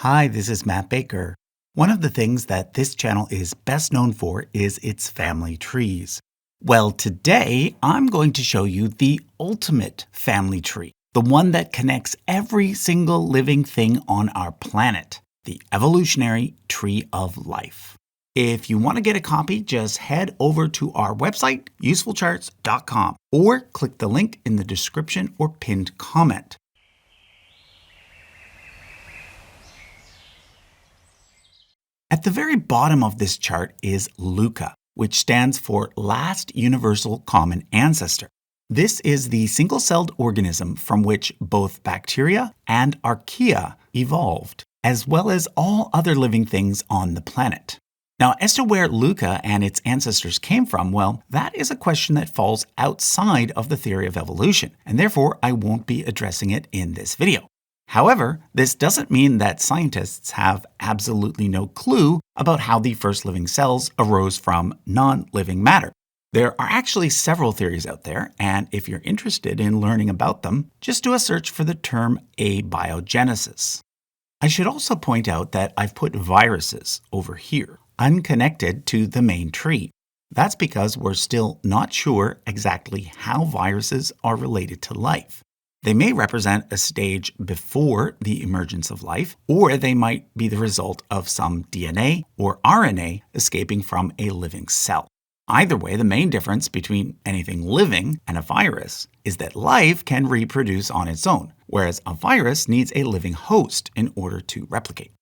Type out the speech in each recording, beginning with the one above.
Hi, this is Matt Baker. One of the things that this channel is best known for is its family trees. Well, today I'm going to show you the ultimate family tree, the one that connects every single living thing on our planet, the evolutionary tree of life. If you want to get a copy, just head over to our website, usefulcharts.com, or click the link in the description or pinned comment. At the very bottom of this chart is LUCA, which stands for Last Universal Common Ancestor. This is the single-celled organism from which both bacteria and archaea evolved, as well as all other living things on the planet. Now, as to where LUCA and its ancestors came from, well, that is a question that falls outside of the theory of evolution, and therefore I won't be addressing it in this video. However, this doesn't mean that scientists have absolutely no clue about how the first living cells arose from non-living matter. There are actually several theories out there, and if you're interested in learning about them, just do a search for the term abiogenesis. I should also point out that I've put viruses over here, unconnected to the main tree. That's because we're still not sure exactly how viruses are related to life. They may represent a stage before the emergence of life, or they might be the result of some DNA or RNA escaping from a living cell. Either way, the main difference between anything living and a virus is that life can reproduce on its own, whereas a virus needs a living host in order to replicate.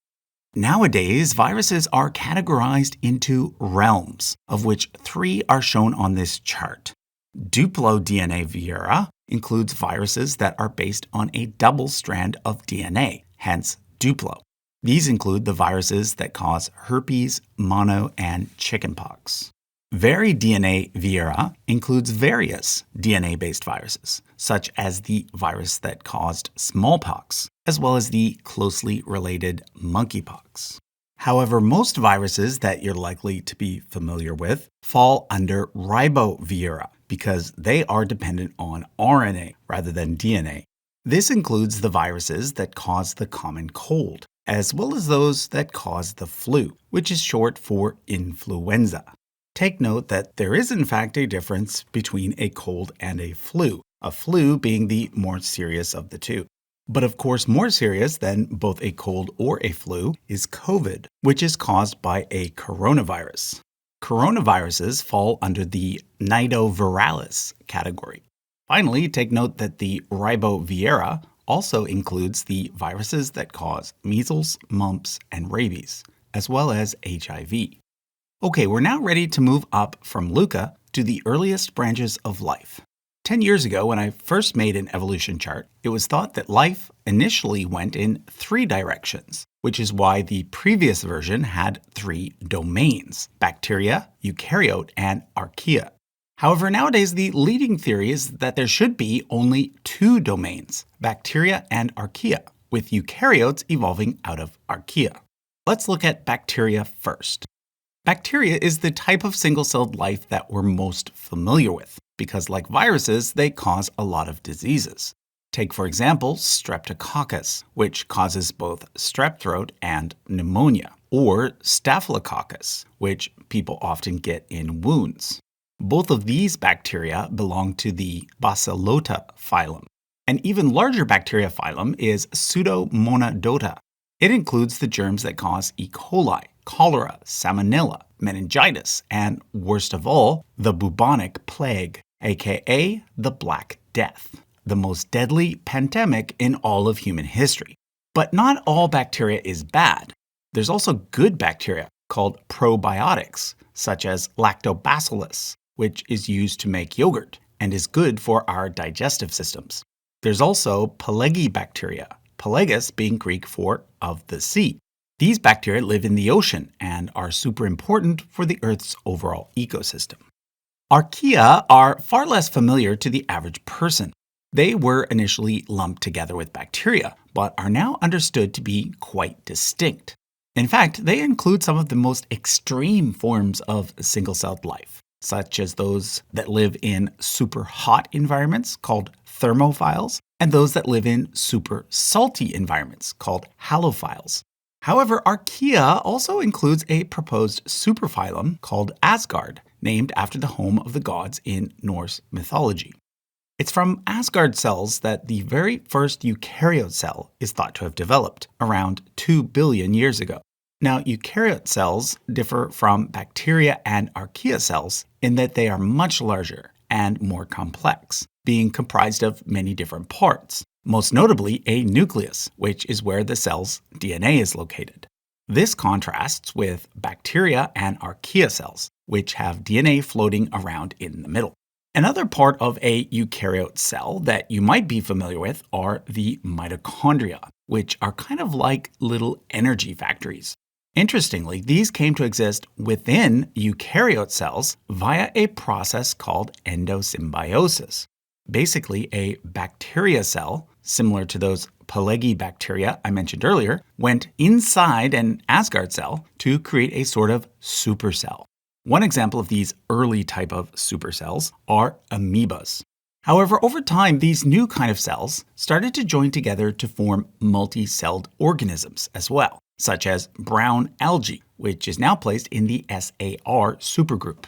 Nowadays, viruses are categorized into realms, of which 3 are shown on this chart. Duplo DNA vira includes viruses that are based on a double strand of DNA, hence duplo. These include the viruses that cause herpes, mono, and chickenpox. VariDNA vira includes various DNA-based viruses, such as the virus that caused smallpox, as well as the closely related monkeypox. However, most viruses that you're likely to be familiar with fall under ribovira because they are dependent on RNA rather than DNA. This includes the viruses that cause the common cold, as well as those that cause the flu, which is short for influenza. Take note that there is in fact a difference between a cold and a flu being the more serious of the two. But of course, more serious than both a cold or a flu is COVID, which is caused by a coronavirus. Coronaviruses fall under the Nidoviralis category. Finally, take note that the ribovira also includes the viruses that cause measles, mumps, and rabies, as well as HIV. Okay, we're now ready to move up from LUCA to the earliest branches of life. 10 years ago, when I first made an evolution chart, it was thought that life initially went in 3 directions, which is why the previous version had 3 domains: bacteria, eukaryote, and archaea. However, nowadays the leading theory is that there should be only 2 domains, bacteria and archaea, with eukaryotes evolving out of archaea. Let's look at bacteria first. Bacteria is the type of single-celled life that we're most familiar with, because like viruses, they cause a lot of diseases. Take, for example, Streptococcus, which causes both strep throat and pneumonia, or Staphylococcus, which people often get in wounds. Both of these bacteria belong to the Bacillota phylum. An even larger bacteria phylum is Pseudomonadota. It includes the germs that cause E. coli, cholera, salmonella, meningitis, and worst of all, the bubonic plague, aka the Black Death, the most deadly pandemic in all of human history. But not all bacteria is bad. There's also good bacteria called probiotics, such as Lactobacillus, which is used to make yogurt and is good for our digestive systems. There's also Pelagibacteria, pelagus being Greek for of the sea. These bacteria live in the ocean and are super important for the Earth's overall ecosystem. Archaea are far less familiar to the average person. They were initially lumped together with bacteria, but are now understood to be quite distinct. In fact, they include some of the most extreme forms of single-celled life, such as those that live in super hot environments called thermophiles, and those that live in super salty environments called halophiles. However, Archaea also includes a proposed superphylum called Asgard, named after the home of the gods in Norse mythology. It's from Asgard cells that the very first eukaryote cell is thought to have developed, around 2 billion years ago. Now, eukaryote cells differ from bacteria and archaea cells in that they are much larger and more complex, being comprised of many different parts, most notably a nucleus, which is where the cell's DNA is located. This contrasts with bacteria and archaea cells, which have DNA floating around in the middle. Another part of a eukaryote cell that you might be familiar with are the mitochondria, which are kind of like little energy factories. Interestingly, these came to exist within eukaryote cells via a process called endosymbiosis. Basically, a bacteria cell, similar to those Pelegi I mentioned earlier, went inside an Asgard cell to create a sort of supercell. One example of these early type of supercells are amoebas. However, over time, these new kind of cells started to join together to form multi-celled organisms as well, such as brown algae, which is now placed in the SAR supergroup.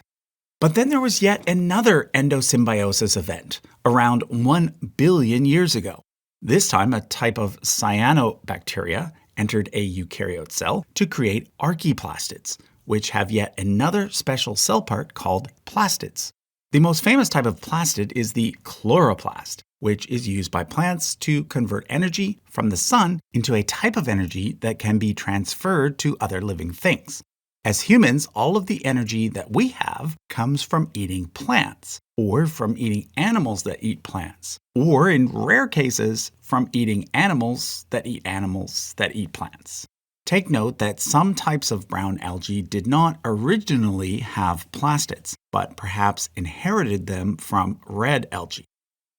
But then there was yet another endosymbiosis event around 1 billion years ago. This time, a type of cyanobacteria entered a eukaryote cell to create archaeplastids, which have yet another special cell part called plastids. The most famous type of plastid is the chloroplast, which is used by plants to convert energy from the sun into a type of energy that can be transferred to other living things. As humans, all of the energy that we have comes from eating plants, or from eating animals that eat plants, or in rare cases, from eating animals that eat plants. Take note that some types of brown algae did not originally have plastids, but perhaps inherited them from red algae.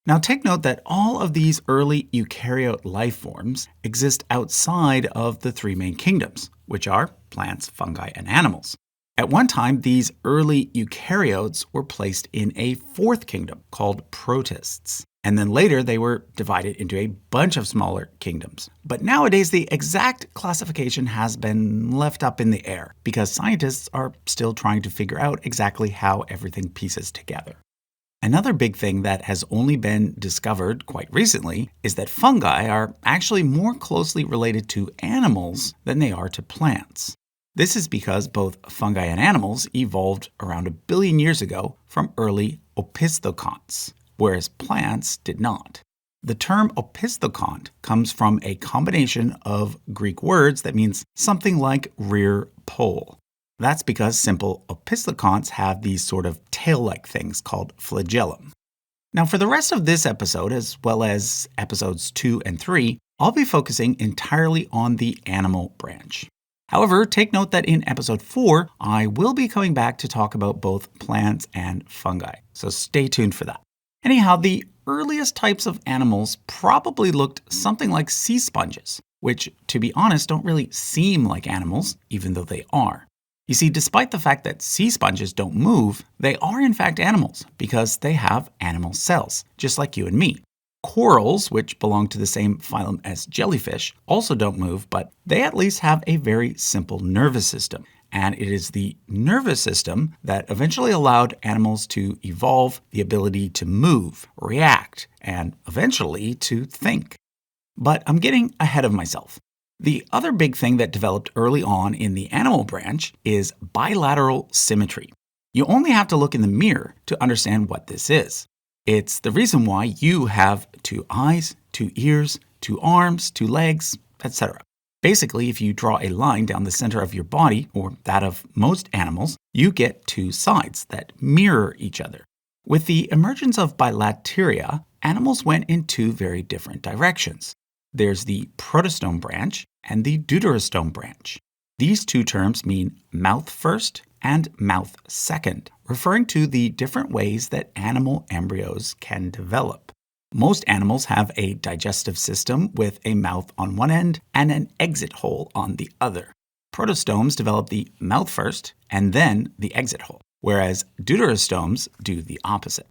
Now take note that all of these early eukaryote life forms exist outside of the three main kingdoms, which are plants, fungi, and animals. At one time, these early eukaryotes were placed in a fourth kingdom called protists. And then later they were divided into a bunch of smaller kingdoms. But nowadays the exact classification has been left up in the air because scientists are still trying to figure out exactly how everything pieces together. Another big thing that has only been discovered quite recently is that fungi are actually more closely related to animals than they are to plants. This is because both fungi and animals evolved around 1 billion years ago from early opisthokonts, whereas plants did not. The term opisthokonт comes from a combination of Greek words that means something like rear pole. That's because simple opisthokonts have these sort of tail-like things called flagellum. Now for the rest of this episode, as well as episodes 2 and 3, I'll be focusing entirely on the animal branch. However, take note that in episode 4, I will be coming back to talk about both plants and fungi, so stay tuned for that. Anyhow, the earliest types of animals probably looked something like sea sponges, which, to be honest, don't really seem like animals, even though they are. You see, despite the fact that sea sponges don't move, they are in fact animals because they have animal cells, just like you and me. Corals, which belong to the same phylum as jellyfish, also don't move, but they at least have a very simple nervous system. And it is the nervous system that eventually allowed animals to evolve the ability to move, react, and eventually to think. But I'm getting ahead of myself. The other big thing that developed early on in the animal branch is bilateral symmetry. You only have to look in the mirror to understand what this is. It's the reason why you have 2 eyes, 2 ears, 2 arms, 2 legs, etc. Basically, if you draw a line down the center of your body, or that of most animals, you get 2 sides that mirror each other. With the emergence of bilateria, animals went in 2 very different directions. There's the protostome branch and the deuterostome branch. These 2 terms mean mouth first and mouth second, referring to the different ways that animal embryos can develop. Most animals have a digestive system with a mouth on one end and an exit hole on the other. Protostomes develop the mouth first and then the exit hole, whereas deuterostomes do the opposite.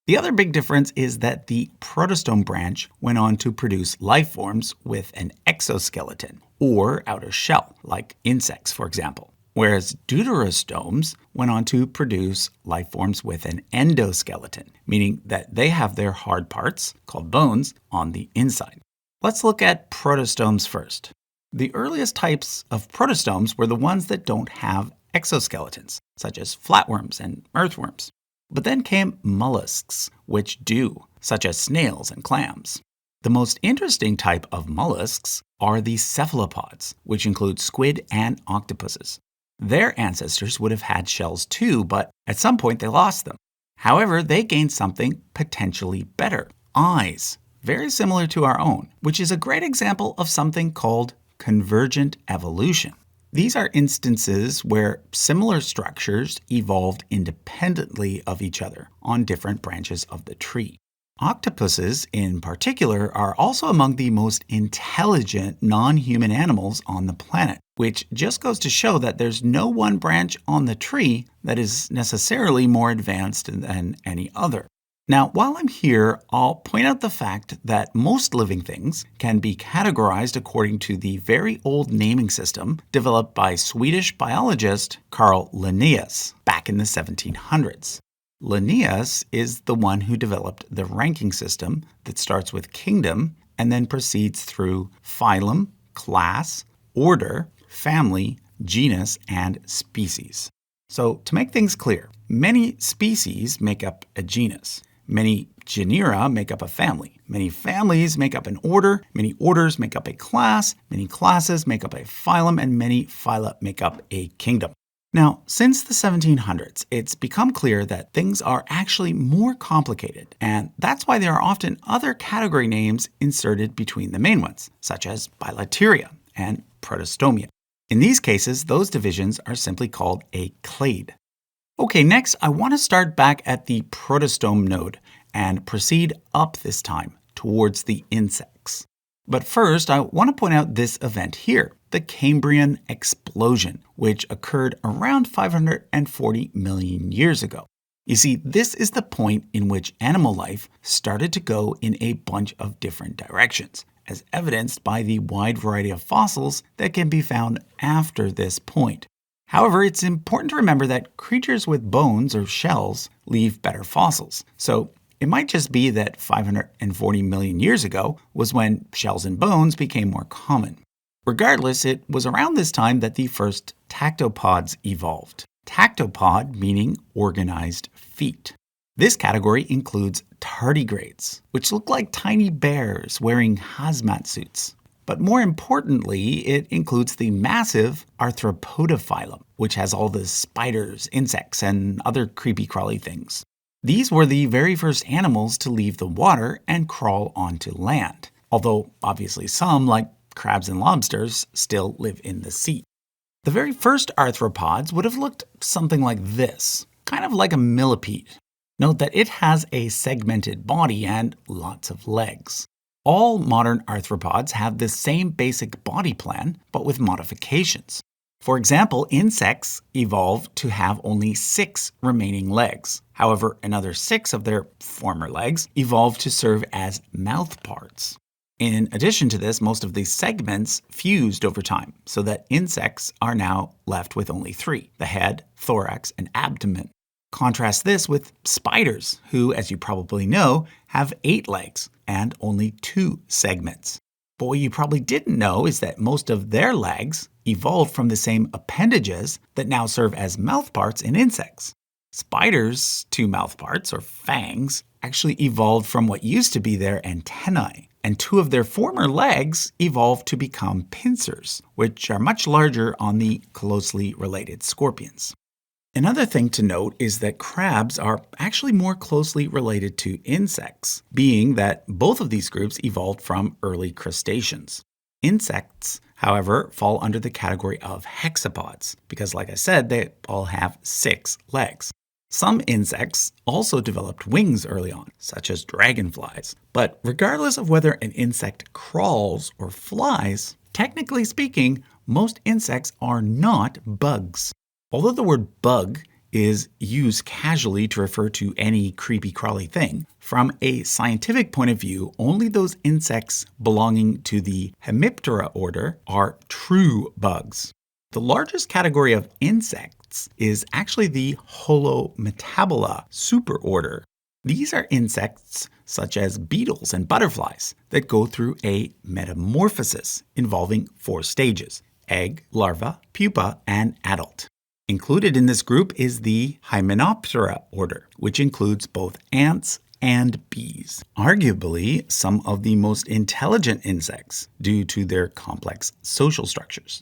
The other big difference is that the protostome branch went on to produce life forms with an exoskeleton, or outer shell, like insects, for example. Whereas deuterostomes went on to produce life forms with an endoskeleton, meaning that they have their hard parts, called bones, on the inside. Let's look at protostomes first. The earliest types of protostomes were the ones that don't have exoskeletons, such as flatworms and earthworms. But then came mollusks, which do, such as snails and clams. The most interesting type of mollusks are the cephalopods, which include squid and octopuses. Their ancestors would have had shells too, but at some point they lost them. However, they gained something potentially better, eyes, very similar to our own, which is a great example of something called convergent evolution. These are instances where similar structures evolved independently of each other on different branches of the tree. Octopuses, in particular, are also among the most intelligent non-human animals on the planet, which just goes to show that there's no one branch on the tree that is necessarily more advanced than any other. Now, while I'm here, I'll point out the fact that most living things can be categorized according to the very old naming system developed by Swedish biologist Carl Linnaeus back in the 1700s. Linnaeus is the one who developed the ranking system that starts with kingdom and then proceeds through phylum, class, order, family, genus, and species. So, to make things clear, many species make up a genus. Many genera make up a family. Many families make up an order. Many orders make up a class. Many classes make up a phylum. And many phyla make up a kingdom. Now, since the 1700s, it's become clear that things are actually more complicated. And that's why there are often other category names inserted between the main ones, such as bilateria and protostomia. In these cases, those divisions are simply called a clade. Okay, next I want to start back at the protostome node and proceed up this time towards the insects. But first, I want to point out this event here, the Cambrian explosion, which occurred around 540 million years ago. You see, this is the point in which animal life started to go in a bunch of different directions, as evidenced by the wide variety of fossils that can be found after this point. However, it's important to remember that creatures with bones or shells leave better fossils. So it might just be that 540 million years ago was when shells and bones became more common. Regardless, it was around this time that the first tactopods evolved. Tactopod meaning organized feet. This category includes tardigrades, which look like tiny bears wearing hazmat suits. But more importantly, it includes the massive Arthropoda, which has all the spiders, insects, and other creepy crawly things. These were the very first animals to leave the water and crawl onto land, although obviously some, like crabs and lobsters, still live in the sea. The very first arthropods would have looked something like this, kind of like a millipede. Note that it has a segmented body and lots of legs. All modern arthropods have the same basic body plan, but with modifications. For example, insects evolved to have only 6 remaining legs. However, another 6 of their former legs evolved to serve as mouth parts. In addition to this, most of these segments fused over time, so that insects are now left with only 3, the head, thorax, and abdomen. Contrast this with spiders, who, as you probably know, have 8 legs and only 2 segments. But what you probably didn't know is that most of their legs evolved from the same appendages that now serve as mouthparts in insects. Spiders' 2 mouthparts, or fangs, actually evolved from what used to be their antennae, and 2 of their former legs evolved to become pincers, which are much larger on the closely related scorpions. Another thing to note is that crabs are actually more closely related to insects, being that both of these groups evolved from early crustaceans. Insects, however, fall under the category of hexapods, because like I said, they all have 6 legs. Some insects also developed wings early on, such as dragonflies. But regardless of whether an insect crawls or flies, technically speaking, most insects are not bugs. Although the word bug is used casually to refer to any creepy crawly thing, from a scientific point of view, only those insects belonging to the Hemiptera order are true bugs. The largest category of insects is actually the Holometabula superorder. These are insects such as beetles and butterflies that go through a metamorphosis involving 4 stages: egg, larva, pupa, and adult. Included in this group is the Hymenoptera order, which includes both ants and bees, arguably some of the most intelligent insects due to their complex social structures.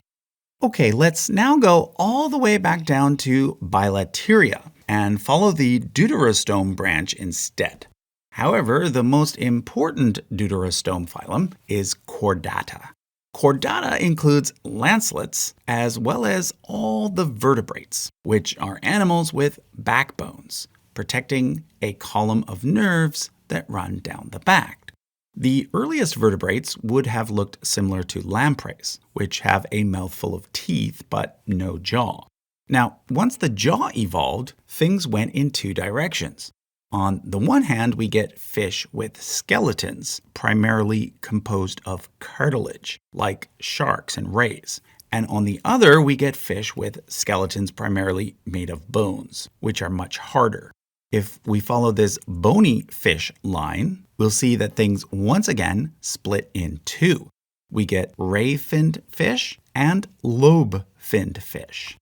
Okay, let's now go all the way back down to Bilateria and follow the Deuterostome branch instead. However, the most important Deuterostome phylum is Chordata. Chordata includes lancelets as well as all the vertebrates, which are animals with backbones, protecting a column of nerves that run down the back. The earliest vertebrates would have looked similar to lampreys, which have a mouthful of teeth but no jaw. Now, once the jaw evolved, things went in 2 directions. On the one hand, we get fish with skeletons, primarily composed of cartilage, like sharks and rays. And on the other, we get fish with skeletons primarily made of bones, which are much harder. If we follow this bony fish line, we'll see that things once again split in 2. We get ray-finned fish and lobe-finned fish.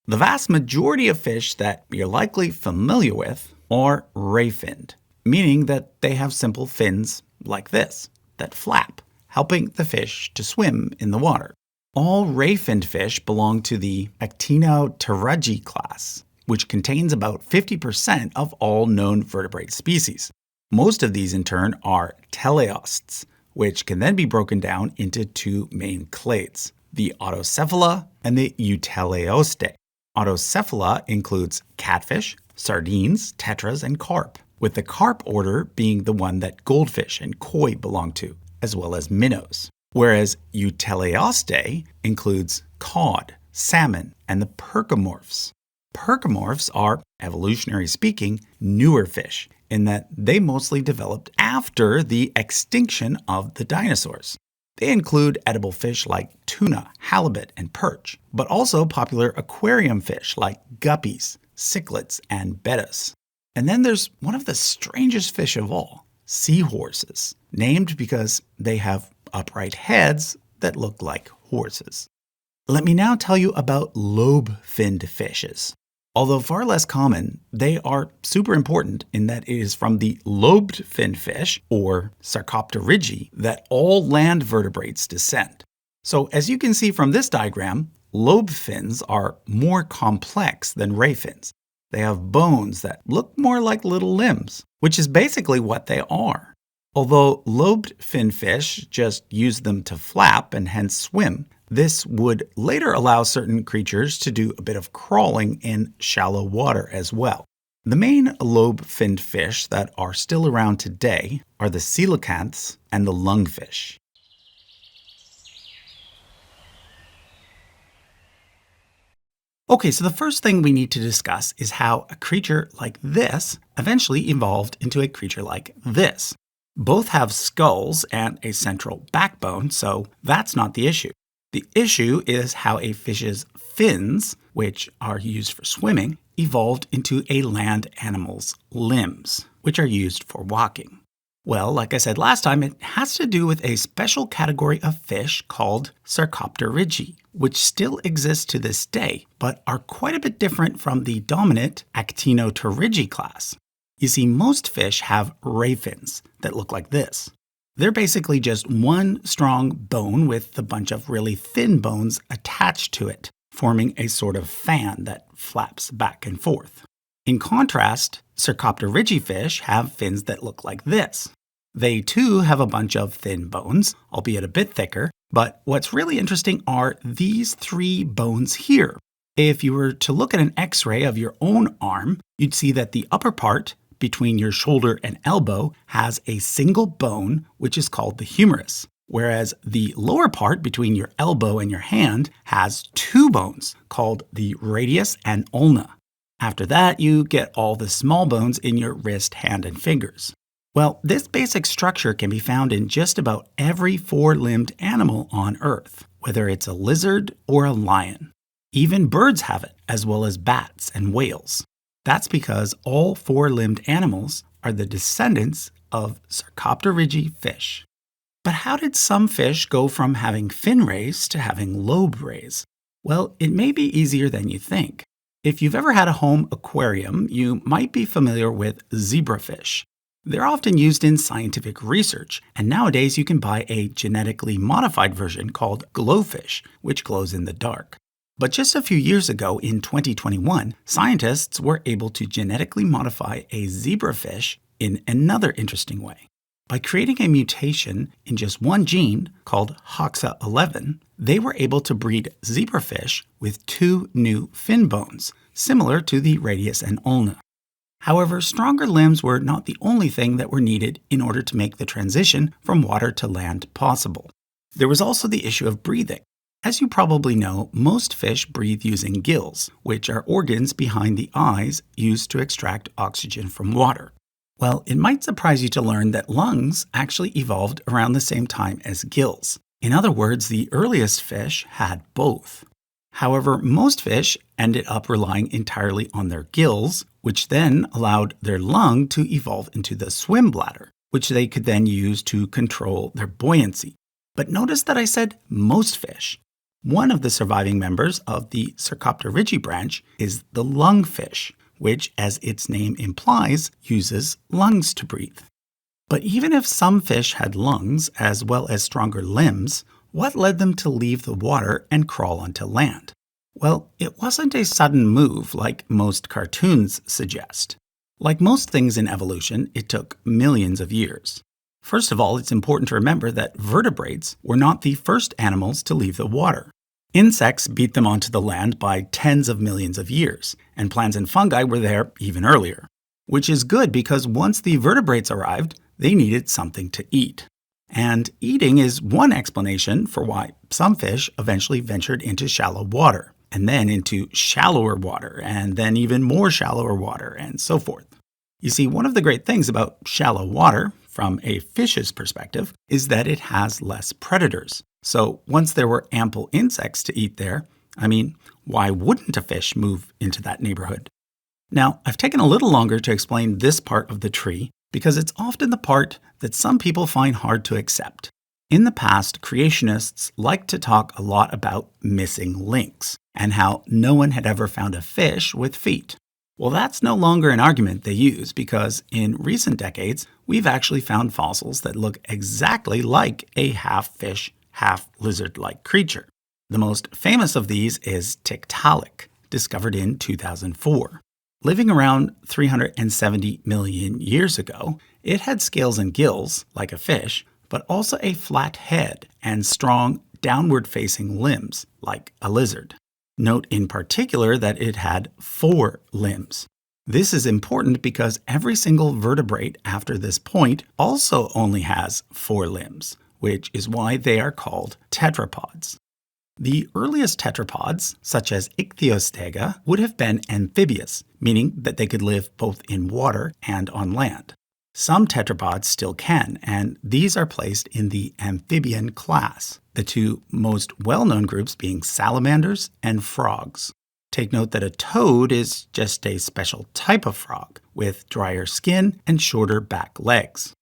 The vast majority of fish that you're likely familiar with are ray-finned, meaning that they have simple fins like this that flap, helping the fish to swim in the water. All ray-finned fish belong to the Actinopterygii class, which contains about 50% of all known vertebrate species. Most of these, in turn, are teleosts, which can then be broken down into 2 main clades, the Autocephala and the Euteleostae. Autocephala includes catfish, sardines, tetras, and carp, with the carp order being the one that goldfish and koi belong to, as well as minnows. Whereas Euteleostae includes cod, salmon, and the percomorphs. Percomorphs are, evolutionary speaking, newer fish in that they mostly developed after the extinction of the dinosaurs. They include edible fish like tuna, halibut, and perch, but also popular aquarium fish like guppies, cichlids, and bettas. And then there's one of the strangest fish of all, seahorses, named because they have upright heads that look like horses. Let me now tell you about lobe-finned fishes. Although far less common, they are super important in that it is from the lobed fin fish, or Sarcopterygii, that all land vertebrates descend. So as you can see from this diagram, lobe fins are more complex than ray fins. They have bones that look more like little limbs, which is basically what they are. Although lobed fin fish just use them to flap and hence swim, this would later allow certain creatures to do a bit of crawling in shallow water as well. The main lobe-finned fish that are still around today are the coelacanths and the lungfish. Okay, so the first thing we need to discuss is how a creature like this eventually evolved into a creature like this. Both have skulls and a central backbone, so that's not the issue. The issue is how a fish's fins, which are used for swimming, evolved into a land animal's limbs, which are used for walking. Well, like I said last time, it has to do with a special category of fish called Sarcopterygii, which still exists to this day, but are quite a bit different from the dominant Actinopterygii class. You see, most fish have ray fins that look like this. They're basically just one strong bone with a bunch of really thin bones attached to it, forming a sort of fan that flaps back and forth. In contrast, Sarcopterygii fish have fins that look like this. They too have a bunch of thin bones, albeit a bit thicker, but what's really interesting are these 3 bones here. If you were to look at an X-ray of your own arm, you'd see that the upper part, between your shoulder and elbow, has a single bone, which is called the humerus, whereas the lower part between your elbow and your hand has 2 bones, called the radius and ulna. After that, you get all the small bones in your wrist, hand, and fingers. Well, this basic structure can be found in just about every four-limbed animal on Earth, whether it's a lizard or a lion. Even birds have it, as well as bats and whales. That's because all four-limbed animals are the descendants of Sarcopterygi fish. But how did some fish go from having fin rays to having lobe rays? Well, it may be easier than you think. If you've ever had a home aquarium, you might be familiar with zebrafish. They're often used in scientific research, and nowadays you can buy a genetically modified version called glowfish, which glows in the dark. But just a few years ago, in 2021, scientists were able to genetically modify a zebrafish in another interesting way. By creating a mutation in just one gene called HOXA11, they were able to breed zebrafish with two new fin bones, similar to the radius and ulna. However, stronger limbs were not the only thing that were needed in order to make the transition from water to land possible. There was also the issue of breathing. As you probably know, most fish breathe using gills, which are organs behind the eyes used to extract oxygen from water. Well, it might surprise you to learn that lungs actually evolved around the same time as gills. In other words, the earliest fish had both. However, most fish ended up relying entirely on their gills, which then allowed their lung to evolve into the swim bladder, which they could then use to control their buoyancy. But notice that I said most fish. One of the surviving members of the Sarcopterygi branch is the lungfish, which, as its name implies, uses lungs to breathe. But even if some fish had lungs as well as stronger limbs, what led them to leave the water and crawl onto land? Well, it wasn't a sudden move like most cartoons suggest. Like most things in evolution, it took millions of years. First of all, it's important to remember that vertebrates were not the first animals to leave the water. Insects beat them onto the land by tens of millions of years, and plants and fungi were there even earlier. Which is good because once the vertebrates arrived, they needed something to eat. And eating is one explanation for why some fish eventually ventured into shallow water, and then into shallower water, and then even more shallower water, and so forth. You see, one of the great things about shallow water, from a fish's perspective, is that it has less predators. So once there were ample insects to eat there, why wouldn't a fish move into that neighborhood? Now, I've taken a little longer to explain this part of the tree because it's often the part that some people find hard to accept. In the past, creationists liked to talk a lot about missing links and how no one had ever found a fish with feet. Well, that's no longer an argument they use because in recent decades, we've actually found fossils that look exactly like a half-fish, half-lizard-like creature. The most famous of these is Tiktaalik, discovered in 2004. Living around 370 million years ago, it had scales and gills, like a fish, but also a flat head and strong downward-facing limbs, like a lizard. Note in particular that it had 4 limbs. This is important because every single vertebrate after this point also only has 4 limbs, which is why they are called tetrapods. The earliest tetrapods, such as Ichthyostega, would have been amphibious, meaning that they could live both in water and on land. Some tetrapods still can, and these are placed in the amphibian class, the two most well-known groups being salamanders and frogs. Take note that a toad is just a special type of frog, with drier skin and shorter back legs.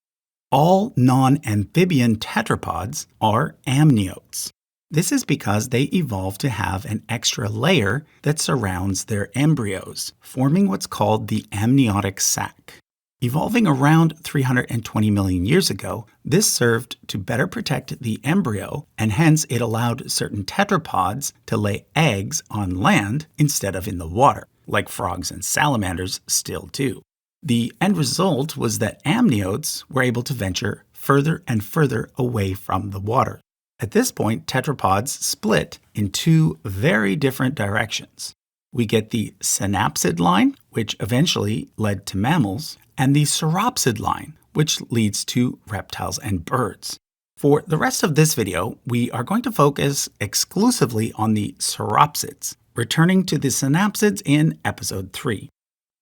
All non-amphibian tetrapods are amniotes. This is because they evolved to have an extra layer that surrounds their embryos, forming what's called the amniotic sac. Evolving around 320 million years ago, this served to better protect the embryo, and hence it allowed certain tetrapods to lay eggs on land instead of in the water, like frogs and salamanders still do. The end result was that amniotes were able to venture further and further away from the water. At this point, tetrapods split in 2 very different directions. We get the synapsid line, which eventually led to mammals, and the sauropsid line, which leads to reptiles and birds. For the rest of this video, we are going to focus exclusively on the sauropsids, returning to the synapsids in episode 3.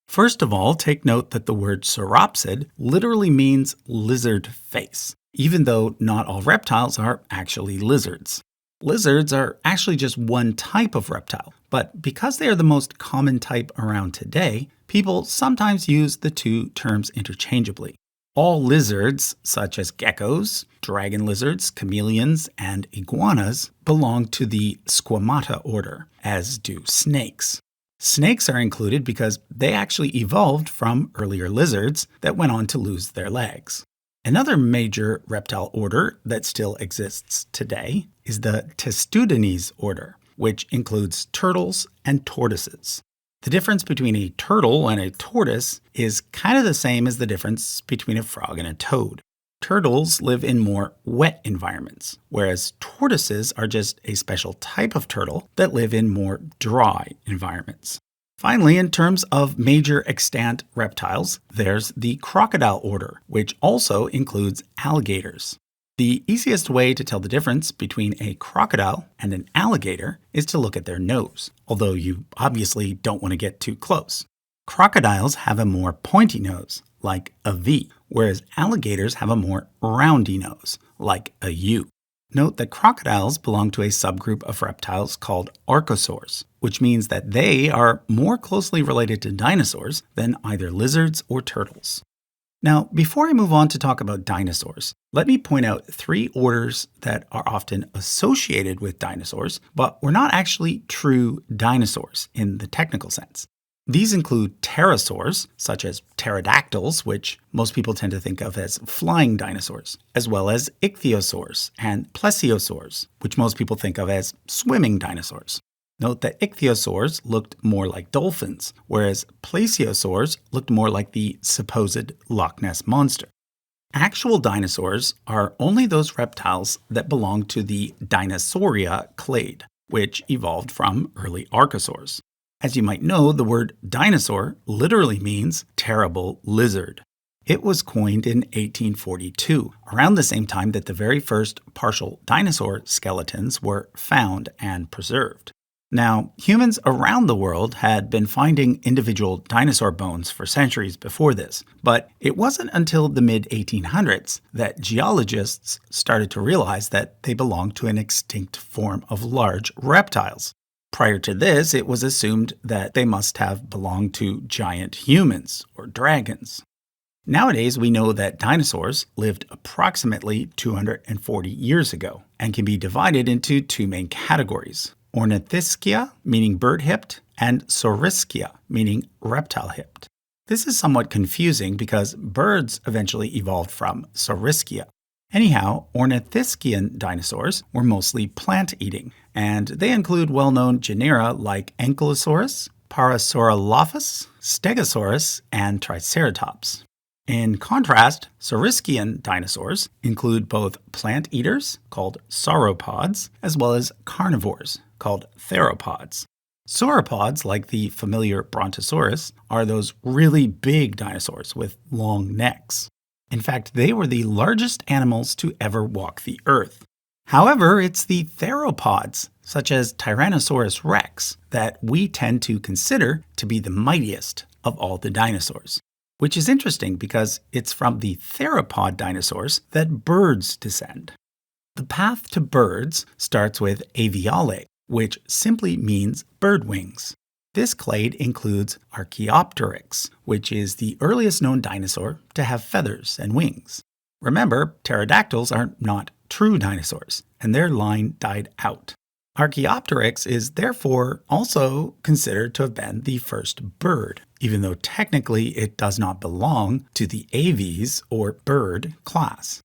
First of all, take note that the word sauropsid literally means lizard face, even though not all reptiles are actually lizards. Lizards are actually just one type of reptile, but because they are the most common type around today, people sometimes use the two terms interchangeably. All lizards, such as geckos, dragon lizards, chameleons, and iguanas, belong to the Squamata order, as do snakes. Snakes are included because they actually evolved from earlier lizards that went on to lose their legs. Another major reptile order that still exists today is the Testudines order, which includes turtles and tortoises. The difference between a turtle and a tortoise is kind of the same as the difference between a frog and a toad. Turtles live in more wet environments, whereas tortoises are just a special type of turtle that live in more dry environments. Finally, in terms of major extant reptiles, there's the crocodile order, which also includes alligators. The easiest way to tell the difference between a crocodile and an alligator is to look at their nose, although you obviously don't want to get too close. Crocodiles have a more pointy nose, like a V, whereas alligators have a more roundy nose, like a U. Note that crocodiles belong to a subgroup of reptiles called archosaurs, which means that they are more closely related to dinosaurs than either lizards or turtles. Now, before I move on to talk about dinosaurs, let me point out 3 orders that are often associated with dinosaurs, but were not actually true dinosaurs in the technical sense. These include pterosaurs, such as pterodactyls, which most people tend to think of as flying dinosaurs, as well as ichthyosaurs and plesiosaurs, which most people think of as swimming dinosaurs. Note that ichthyosaurs looked more like dolphins, whereas plesiosaurs looked more like the supposed Loch Ness monster. Actual dinosaurs are only those reptiles that belong to the Dinosauria clade, which evolved from early archosaurs. As you might know, the word dinosaur literally means terrible lizard. It was coined in 1842, around the same time that the very first partial dinosaur skeletons were found and preserved. Now, humans around the world had been finding individual dinosaur bones for centuries before this, but it wasn't until the mid-1800s that geologists started to realize that they belonged to an extinct form of large reptiles. Prior to this, it was assumed that they must have belonged to giant humans or dragons. Nowadays, we know that dinosaurs lived approximately 240 years ago and can be divided into 2 main categories: Ornithischia, meaning bird-hipped, and Saurischia, meaning reptile-hipped. This is somewhat confusing because birds eventually evolved from Saurischia. Anyhow, ornithischian dinosaurs were mostly plant-eating, and they include well-known genera like Ankylosaurus, Parasaurolophus, Stegosaurus, and Triceratops. In contrast, Saurischian dinosaurs include both plant-eaters, called sauropods, as well as carnivores, called theropods. Sauropods, like the familiar Brontosaurus, are those really big dinosaurs with long necks. In fact, they were the largest animals to ever walk the earth. However, it's the theropods, such as Tyrannosaurus rex, that we tend to consider to be the mightiest of all the dinosaurs. Which is interesting because it's from the theropod dinosaurs that birds descend. The path to birds starts with aviale, which simply means bird wings. This clade includes Archaeopteryx, which is the earliest known dinosaur to have feathers and wings. Remember, pterodactyls are not true dinosaurs, and their line died out. Archaeopteryx is therefore also considered to have been the first bird, even though technically it does not belong to the aves or bird class.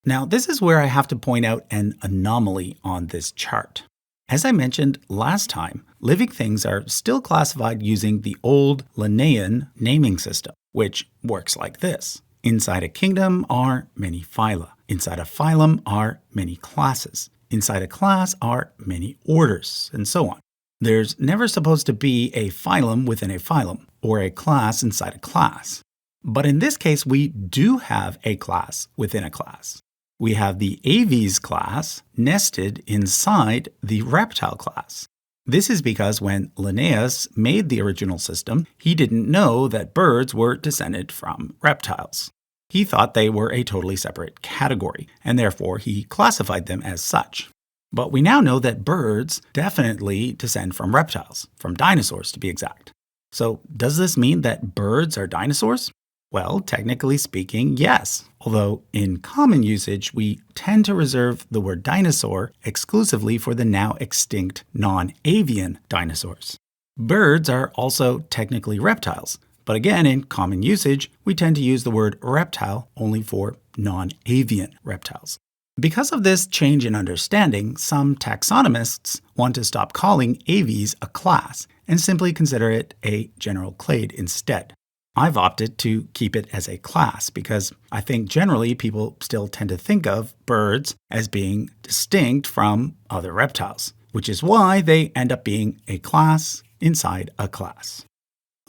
Now, this is where I have to point out an anomaly on this chart. As I mentioned last time, living things are still classified using the old Linnaean naming system, which works like this. Inside a kingdom are many phyla. Inside a phylum are many classes. Inside a class are many orders, and so on. There's never supposed to be a phylum within a phylum, or a class inside a class. But in this case, we do have a class within a class. We have the Aves class nested inside the reptile class. This is because when Linnaeus made the original system, he didn't know that birds were descended from reptiles. He thought they were a totally separate category, and therefore he classified them as such. But we now know that birds definitely descend from reptiles, from dinosaurs to be exact. So does this mean that birds are dinosaurs? Well, technically speaking, yes. Although in common usage, we tend to reserve the word dinosaur exclusively for the now extinct non-avian dinosaurs. Birds are also technically reptiles, but again, in common usage, we tend to use the word reptile only for non-avian reptiles. Because of this change in understanding, some taxonomists want to stop calling aves a class and simply consider it a general clade instead. I've opted to keep it as a class because I think generally people still tend to think of birds as being distinct from other reptiles, which is why they end up being a class inside a class.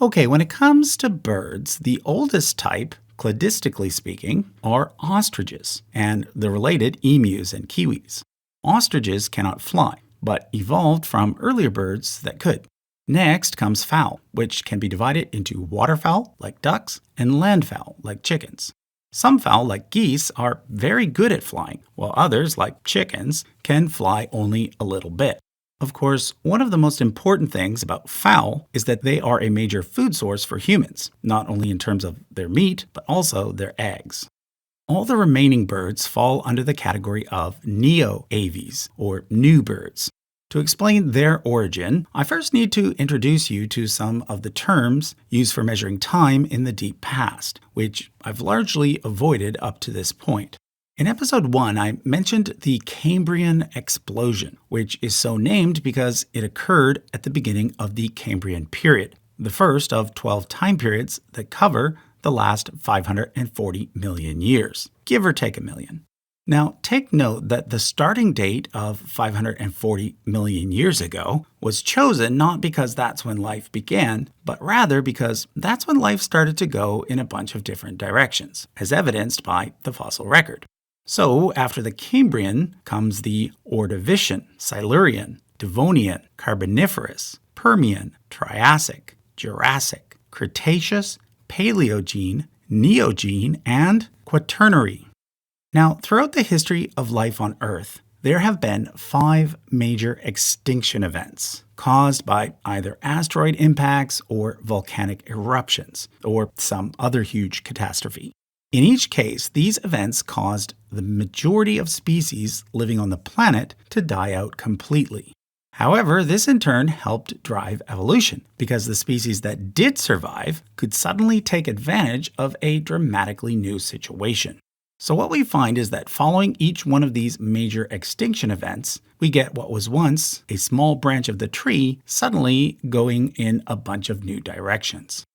Okay, when it comes to birds, the oldest type, cladistically speaking, are ostriches and the related emus and kiwis. Ostriches cannot fly, but evolved from earlier birds that could. Next comes fowl, which can be divided into waterfowl, like ducks, and landfowl, like chickens. Some fowl, like geese, are very good at flying, while others, like chickens, can fly only a little bit. Of course, one of the most important things about fowl is that they are a major food source for humans, not only in terms of their meat, but also their eggs. All the remaining birds fall under the category of neo-aves, or new birds. To explain their origin, I first need to introduce you to some of the terms used for measuring time in the deep past, which I've largely avoided up to this point. In episode 1, I mentioned the Cambrian explosion, which is so named because it occurred at the beginning of the Cambrian period, the first of 12 time periods that cover the last 540 million years, give or take a million. Now, take note that the starting date of 540 million years ago was chosen not because that's when life began, but rather because that's when life started to go in a bunch of different directions, as evidenced by the fossil record. So, after the Cambrian comes the Ordovician, Silurian, Devonian, Carboniferous, Permian, Triassic, Jurassic, Cretaceous, Paleogene, Neogene, and Quaternary. Now, throughout the history of life on Earth, there have been 5 major extinction events caused by either asteroid impacts or volcanic eruptions, or some other huge catastrophe. In each case, these events caused the majority of species living on the planet to die out completely. However, this in turn helped drive evolution, because the species that did survive could suddenly take advantage of a dramatically new situation. So what we find is that following each one of these major extinction events, we get what was once a small branch of the tree suddenly going in a bunch of new directions.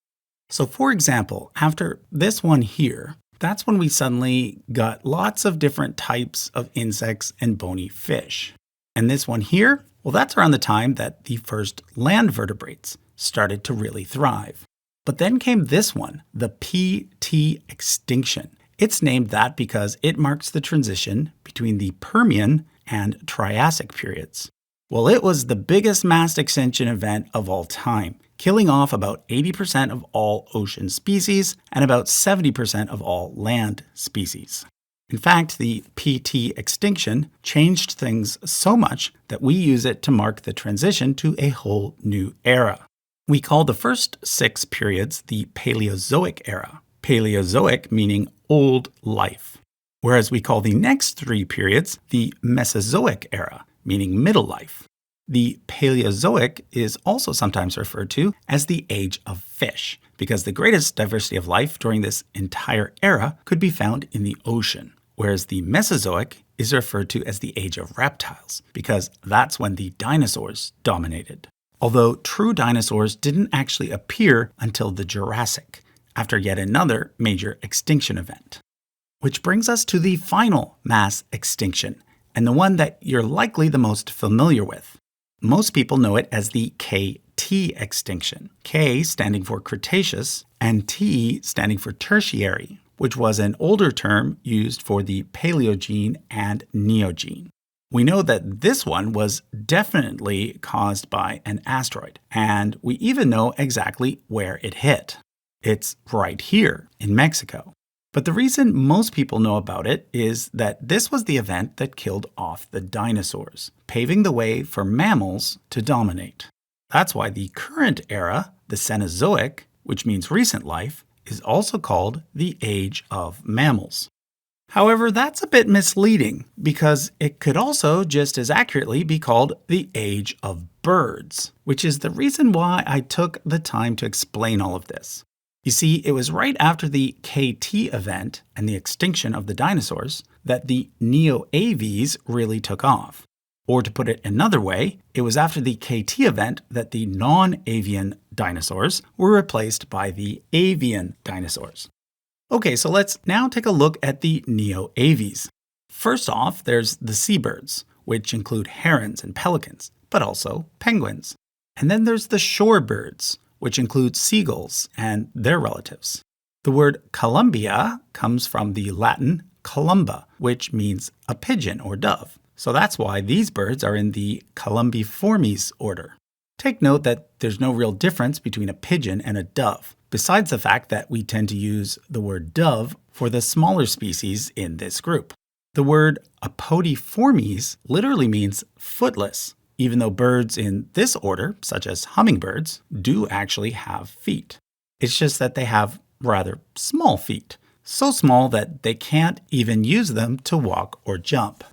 So for example, after this one here, that's when we suddenly got lots of different types of insects and bony fish. And this one here, well, that's around the time that the first land vertebrates started to really thrive. But then came this one, the PT extinction. It's named that because it marks the transition between the Permian and Triassic periods. Well, it was the biggest mass extinction event of all time, killing off about 80% of all ocean species and about 70% of all land species. In fact, the PT extinction changed things so much that we use it to mark the transition to a whole new era. We call the first 6 periods the Paleozoic era. Paleozoic meaning old life. Whereas we call the next 3 periods the Mesozoic era, meaning middle life. The Paleozoic is also sometimes referred to as the age of fish, because the greatest diversity of life during this entire era could be found in the ocean. Whereas the Mesozoic is referred to as the age of reptiles, because that's when the dinosaurs dominated. Although true dinosaurs didn't actually appear until the Jurassic, after yet another major extinction event. Which brings us to the final mass extinction, and the one that you're likely the most familiar with. Most people know it as the KT extinction, K standing for Cretaceous and T standing for Tertiary, which was an older term used for the Paleogene and Neogene. We know that this one was definitely caused by an asteroid, and we even know exactly where it hit. It's right here in Mexico. But the reason most people know about it is that this was the event that killed off the dinosaurs, paving the way for mammals to dominate. That's why the current era, the Cenozoic, which means recent life, is also called the Age of Mammals. However, that's a bit misleading because it could also just as accurately be called the Age of Birds, which is the reason why I took the time to explain all of this. You see, it was right after the KT event and the extinction of the dinosaurs that the neo-aves really took off. Or to put it another way, it was after the KT event that the non-avian dinosaurs were replaced by the avian dinosaurs. Okay, so let's now take a look at the neo-aves. First off, there's the seabirds, which include herons and pelicans, but also penguins. And then there's the shorebirds, which include seagulls and their relatives. The word columbia comes from the Latin columba, which means a pigeon or dove. So that's why these birds are in the Columbiformes order. Take note that there's no real difference between a pigeon and a dove, besides the fact that we tend to use the word dove for the smaller species in this group. The word apodiformes literally means footless, even though birds in this order, such as hummingbirds, do actually have feet. It's just that they have rather small feet, so small that they can't even use them to walk or jump.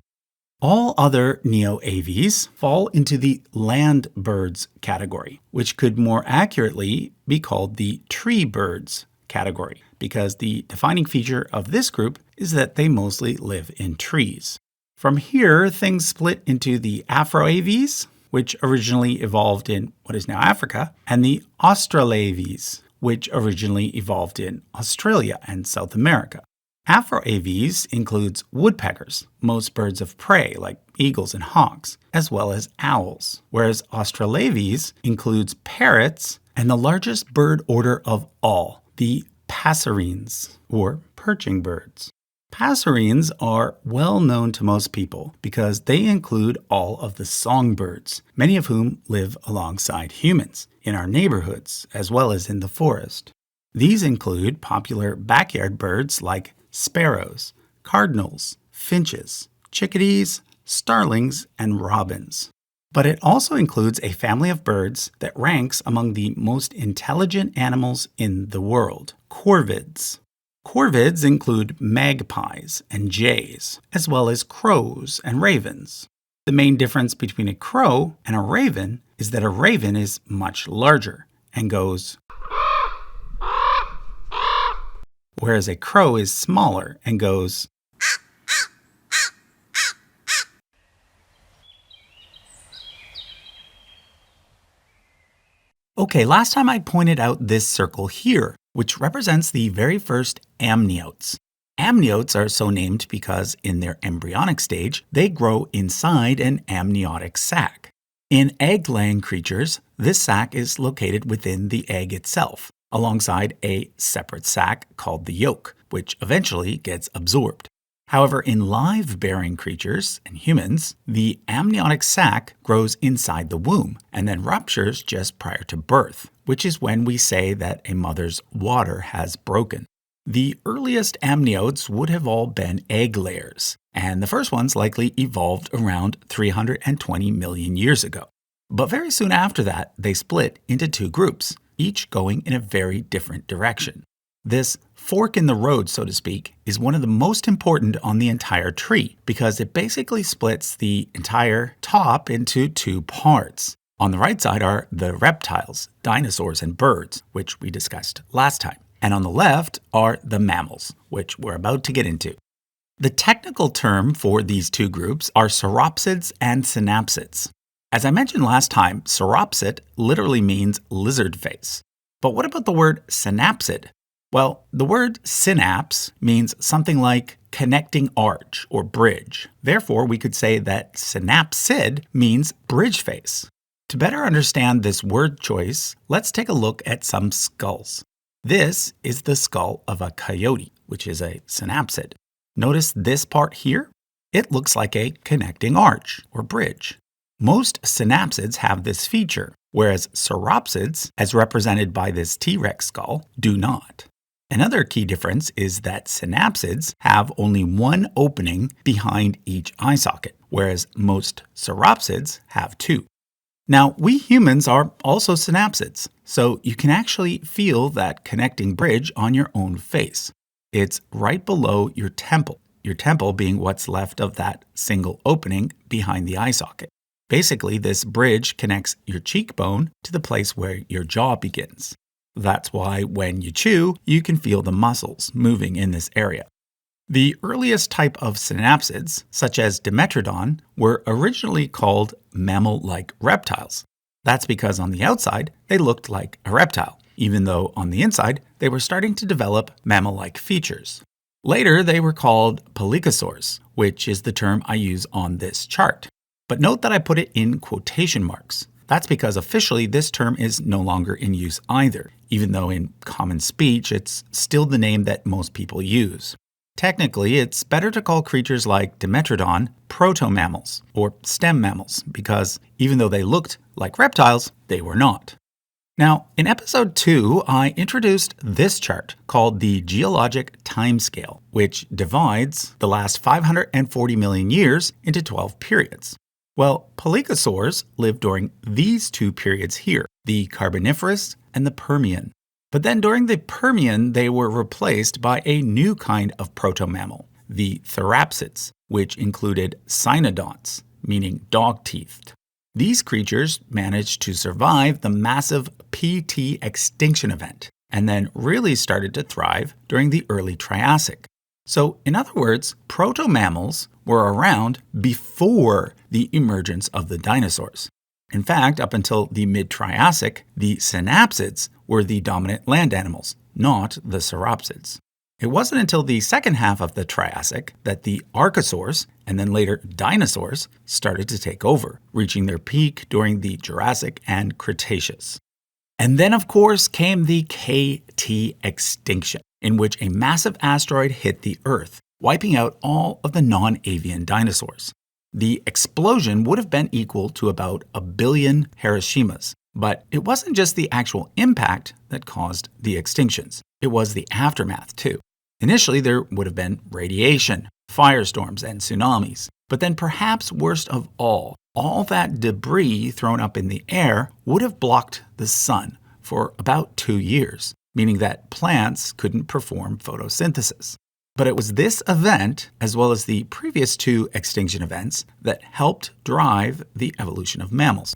All other neo-aves fall into the land birds category, which could more accurately be called the tree birds category, because the defining feature of this group is that they mostly live in trees. From here, things split into the Afroaves, which originally evolved in what is now Africa, and the Australaves, which originally evolved in Australia and South America. Afroaves includes woodpeckers, most birds of prey like eagles and hawks, as well as owls, whereas Australaves includes parrots and the largest bird order of all, the passerines, or perching birds. Passerines are well known to most people because they include all of the songbirds, many of whom live alongside humans in our neighborhoods as well as in the forest. These include popular backyard birds like sparrows, cardinals, finches, chickadees, starlings, and robins. But it also includes a family of birds that ranks among the most intelligent animals in the world, corvids. Corvids include magpies and jays, as well as crows and ravens. The main difference between a crow and a raven is that a raven is much larger and goes, whereas a crow is smaller and goes. Okay, last time I pointed out this circle here, which represents the very first amniotes. Amniotes are so named because in their embryonic stage, they grow inside an amniotic sac. In egg-laying creatures, this sac is located within the egg itself, alongside a separate sac called the yolk, which eventually gets absorbed. However, in live-bearing creatures and humans, the amniotic sac grows inside the womb and then ruptures just prior to birth, which is when we say that a mother's water has broken. The earliest amniotes would have all been egg layers, and the first ones likely evolved around 320 million years ago. But very soon after that, they split into two groups, each going in a very different direction. This fork in the road, so to speak, is one of the most important on the entire tree because it basically splits the entire top into two parts. On the right side are the reptiles, dinosaurs, and birds, which we discussed last time. And on the left are the mammals, which we're about to get into. The technical term for these two groups are sauropsids and synapsids. As I mentioned last time, sauropsid literally means lizard face. But what about the word synapsid? Well, the word synapse means something like connecting arch or bridge. Therefore, we could say that synapsid means bridge face. To better understand this word choice, let's take a look at some skulls. This is the skull of a coyote, which is a synapsid. Notice this part here? It looks like a connecting arch or bridge. Most synapsids have this feature, whereas sauropsids, as represented by this T-Rex skull, do not. Another key difference is that synapsids have only one opening behind each eye socket, whereas most sauropsids have two. Now, we humans are also synapsids, so you can actually feel that connecting bridge on your own face. It's right below your temple being what's left of that single opening behind the eye socket. Basically, this bridge connects your cheekbone to the place where your jaw begins. That's why when you chew, you can feel the muscles moving in this area. The earliest type of synapsids, such as Dimetrodon, were originally called mammal-like reptiles. That's because on the outside, they looked like a reptile, even though on the inside, they were starting to develop mammal-like features. Later, they were called pelycosaurs, which is the term I use on this chart. But note that I put it in quotation marks. That's because officially this term is no longer in use either, even though in common speech it's still the name that most people use. Technically, it's better to call creatures like Dimetrodon proto-mammals or stem mammals because even though they looked like reptiles, they were not. Now, in episode 2, I introduced this chart called the geologic timescale, which divides the last 540 million years into 12 periods. Well, pelycosaurs lived during these two periods here, the Carboniferous and the Permian. But then during the Permian, they were replaced by a new kind of proto-mammal, the therapsids, which included cynodonts, meaning dog-teethed. These creatures managed to survive the massive PT extinction event and then really started to thrive during the early Triassic. So, in other words, proto-mammals were around before the emergence of the dinosaurs. In fact, up until the mid-Triassic, the synapsids were the dominant land animals, not the sauropsids. It wasn't until the second half of the Triassic that the archosaurs, and then later dinosaurs, started to take over, reaching their peak during the Jurassic and Cretaceous. And then, of course, came the KT extinction, in which a massive asteroid hit the Earth, wiping out all of the non-avian dinosaurs. The explosion would have been equal to about 1 billion Hiroshimas, but it wasn't just the actual impact that caused the extinctions. It was the aftermath, too. Initially, there would have been radiation, firestorms, and tsunamis. But then perhaps worst of all that debris thrown up in the air would have blocked the sun for about 2 years, meaning that plants couldn't perform photosynthesis. But it was this event, as well as the previous 2 extinction events, that helped drive the evolution of mammals.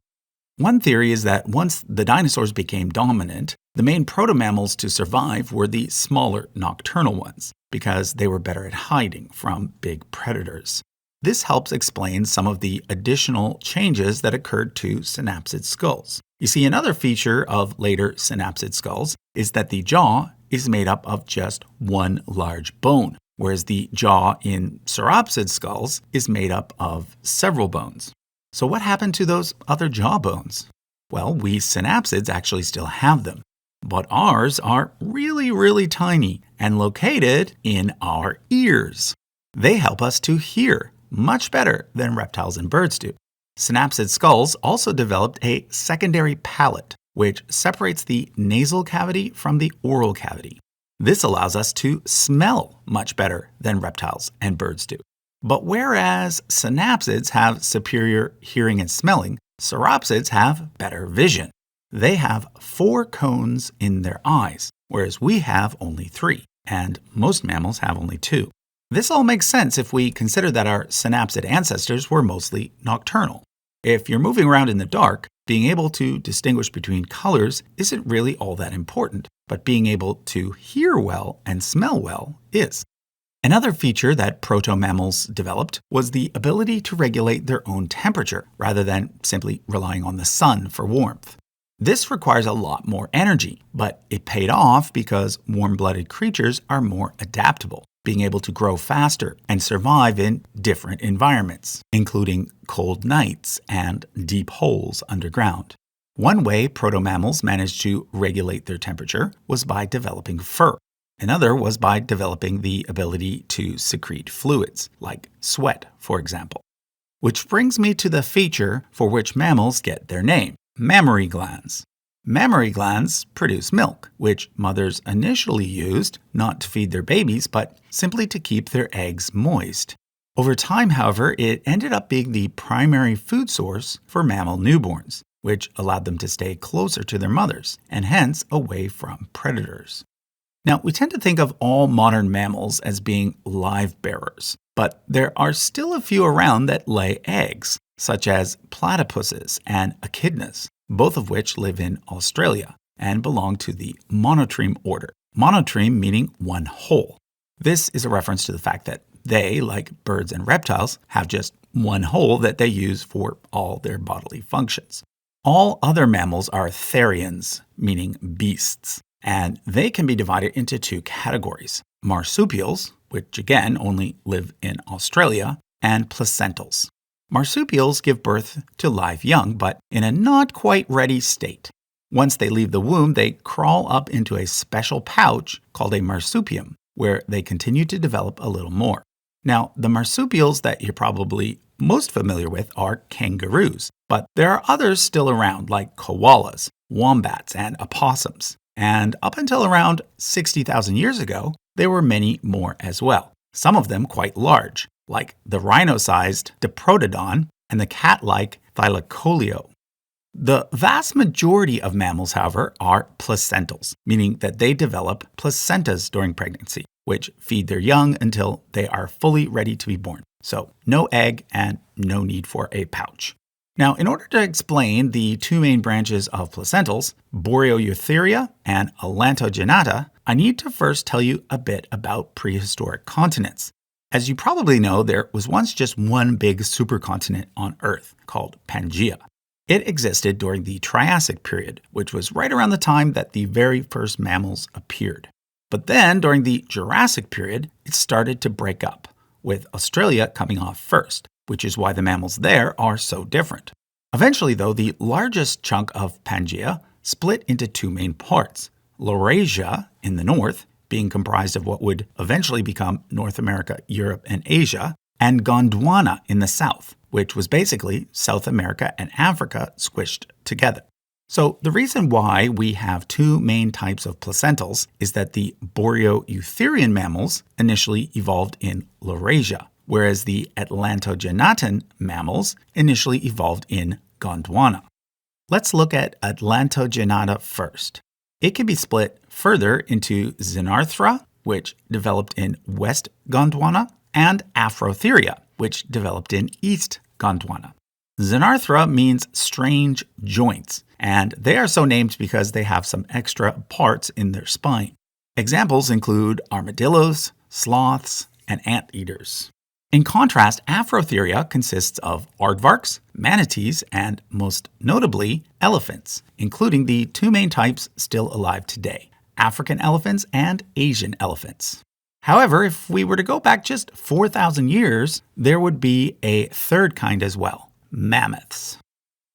One theory is that once the dinosaurs became dominant, the main proto-mammals to survive were the smaller nocturnal ones, because they were better at hiding from big predators. This helps explain some of the additional changes that occurred to synapsid skulls. You see, another feature of later synapsid skulls is that the jaw is made up of just one large bone, whereas the jaw in sauropsid skulls is made up of several bones. So what happened to those other jaw bones? Well, we synapsids actually still have them, but ours are really, really tiny and located in our ears. They help us to hear much better than reptiles and birds do. Synapsid skulls also developed a secondary palate, which separates the nasal cavity from the oral cavity. This allows us to smell much better than reptiles and birds do. But whereas synapsids have superior hearing and smelling, sauropsids have better vision. They have 4 cones in their eyes, whereas we have only 3, and most mammals have only 2. This all makes sense if we consider that our synapsid ancestors were mostly nocturnal. If you're moving around in the dark, being able to distinguish between colors isn't really all that important, but being able to hear well and smell well is. Another feature that proto-mammals developed was the ability to regulate their own temperature rather than simply relying on the sun for warmth. This requires a lot more energy, but it paid off because warm-blooded creatures are more adaptable, being able to grow faster and survive in different environments, including cold nights and deep holes underground. One way proto-mammals managed to regulate their temperature was by developing fur. Another was by developing the ability to secrete fluids, like sweat, for example. Which brings me to the feature for which mammals get their name, mammary glands. Mammary glands produce milk, which mothers initially used not to feed their babies, but simply to keep their eggs moist. Over time, however, it ended up being the primary food source for mammal newborns, which allowed them to stay closer to their mothers, and hence away from predators. Now, we tend to think of all modern mammals as being live bearers, but there are still a few around that lay eggs, such as platypuses and echidnas, both of which live in Australia and belong to the monotreme order. Monotreme meaning one whole. This is a reference to the fact that they, like birds and reptiles, have just one whole that they use for all their bodily functions. All other mammals are therians, meaning beasts. And they can be divided into two categories, marsupials, which again only live in Australia, and placentals. Marsupials give birth to live young, but in a not quite ready state. Once they leave the womb, they crawl up into a special pouch called a marsupium, where they continue to develop a little more. Now, the marsupials that you're probably most familiar with are kangaroos, but there are others still around like koalas, wombats, and opossums. And up until around 60,000 years ago, there were many more as well, some of them quite large, like the rhino-sized Diprotodon and the cat-like Thylacoleo. The vast majority of mammals, however, are placentals, meaning that they develop placentas during pregnancy, which feed their young until they are fully ready to be born. So no egg and no need for a pouch. Now, in order to explain the two main branches of placentals, Boreoeutheria and Allantogenata, I need to first tell you a bit about prehistoric continents. As you probably know, there was once just one big supercontinent on Earth called Pangaea. It existed during the Triassic period, which was right around the time that the very first mammals appeared. But then, during the Jurassic period, it started to break up, with Australia coming off first, which is why the mammals there are so different. Eventually, though, the largest chunk of Pangaea split into two main parts, Laurasia in the north, being comprised of what would eventually become North America, Europe, and Asia, and Gondwana in the south, which was basically South America and Africa squished together. So the reason why we have two main types of placentals is that the Boreoeutherian mammals initially evolved in Laurasia, whereas the Atlantogenatan mammals initially evolved in Gondwana. Let's look at Atlantogenata first. It can be split further into Xenarthra, which developed in West Gondwana, and Afrotheria, which developed in East Gondwana. Xenarthra means strange joints, and they are so named because they have some extra parts in their spine. Examples include armadillos, sloths, and anteaters. In contrast, Afrotheria consists of aardvarks, manatees, and most notably, elephants, including the two main types still alive today, African elephants and Asian elephants. However, if we were to go back just 4,000 years, there would be a third kind as well, mammoths.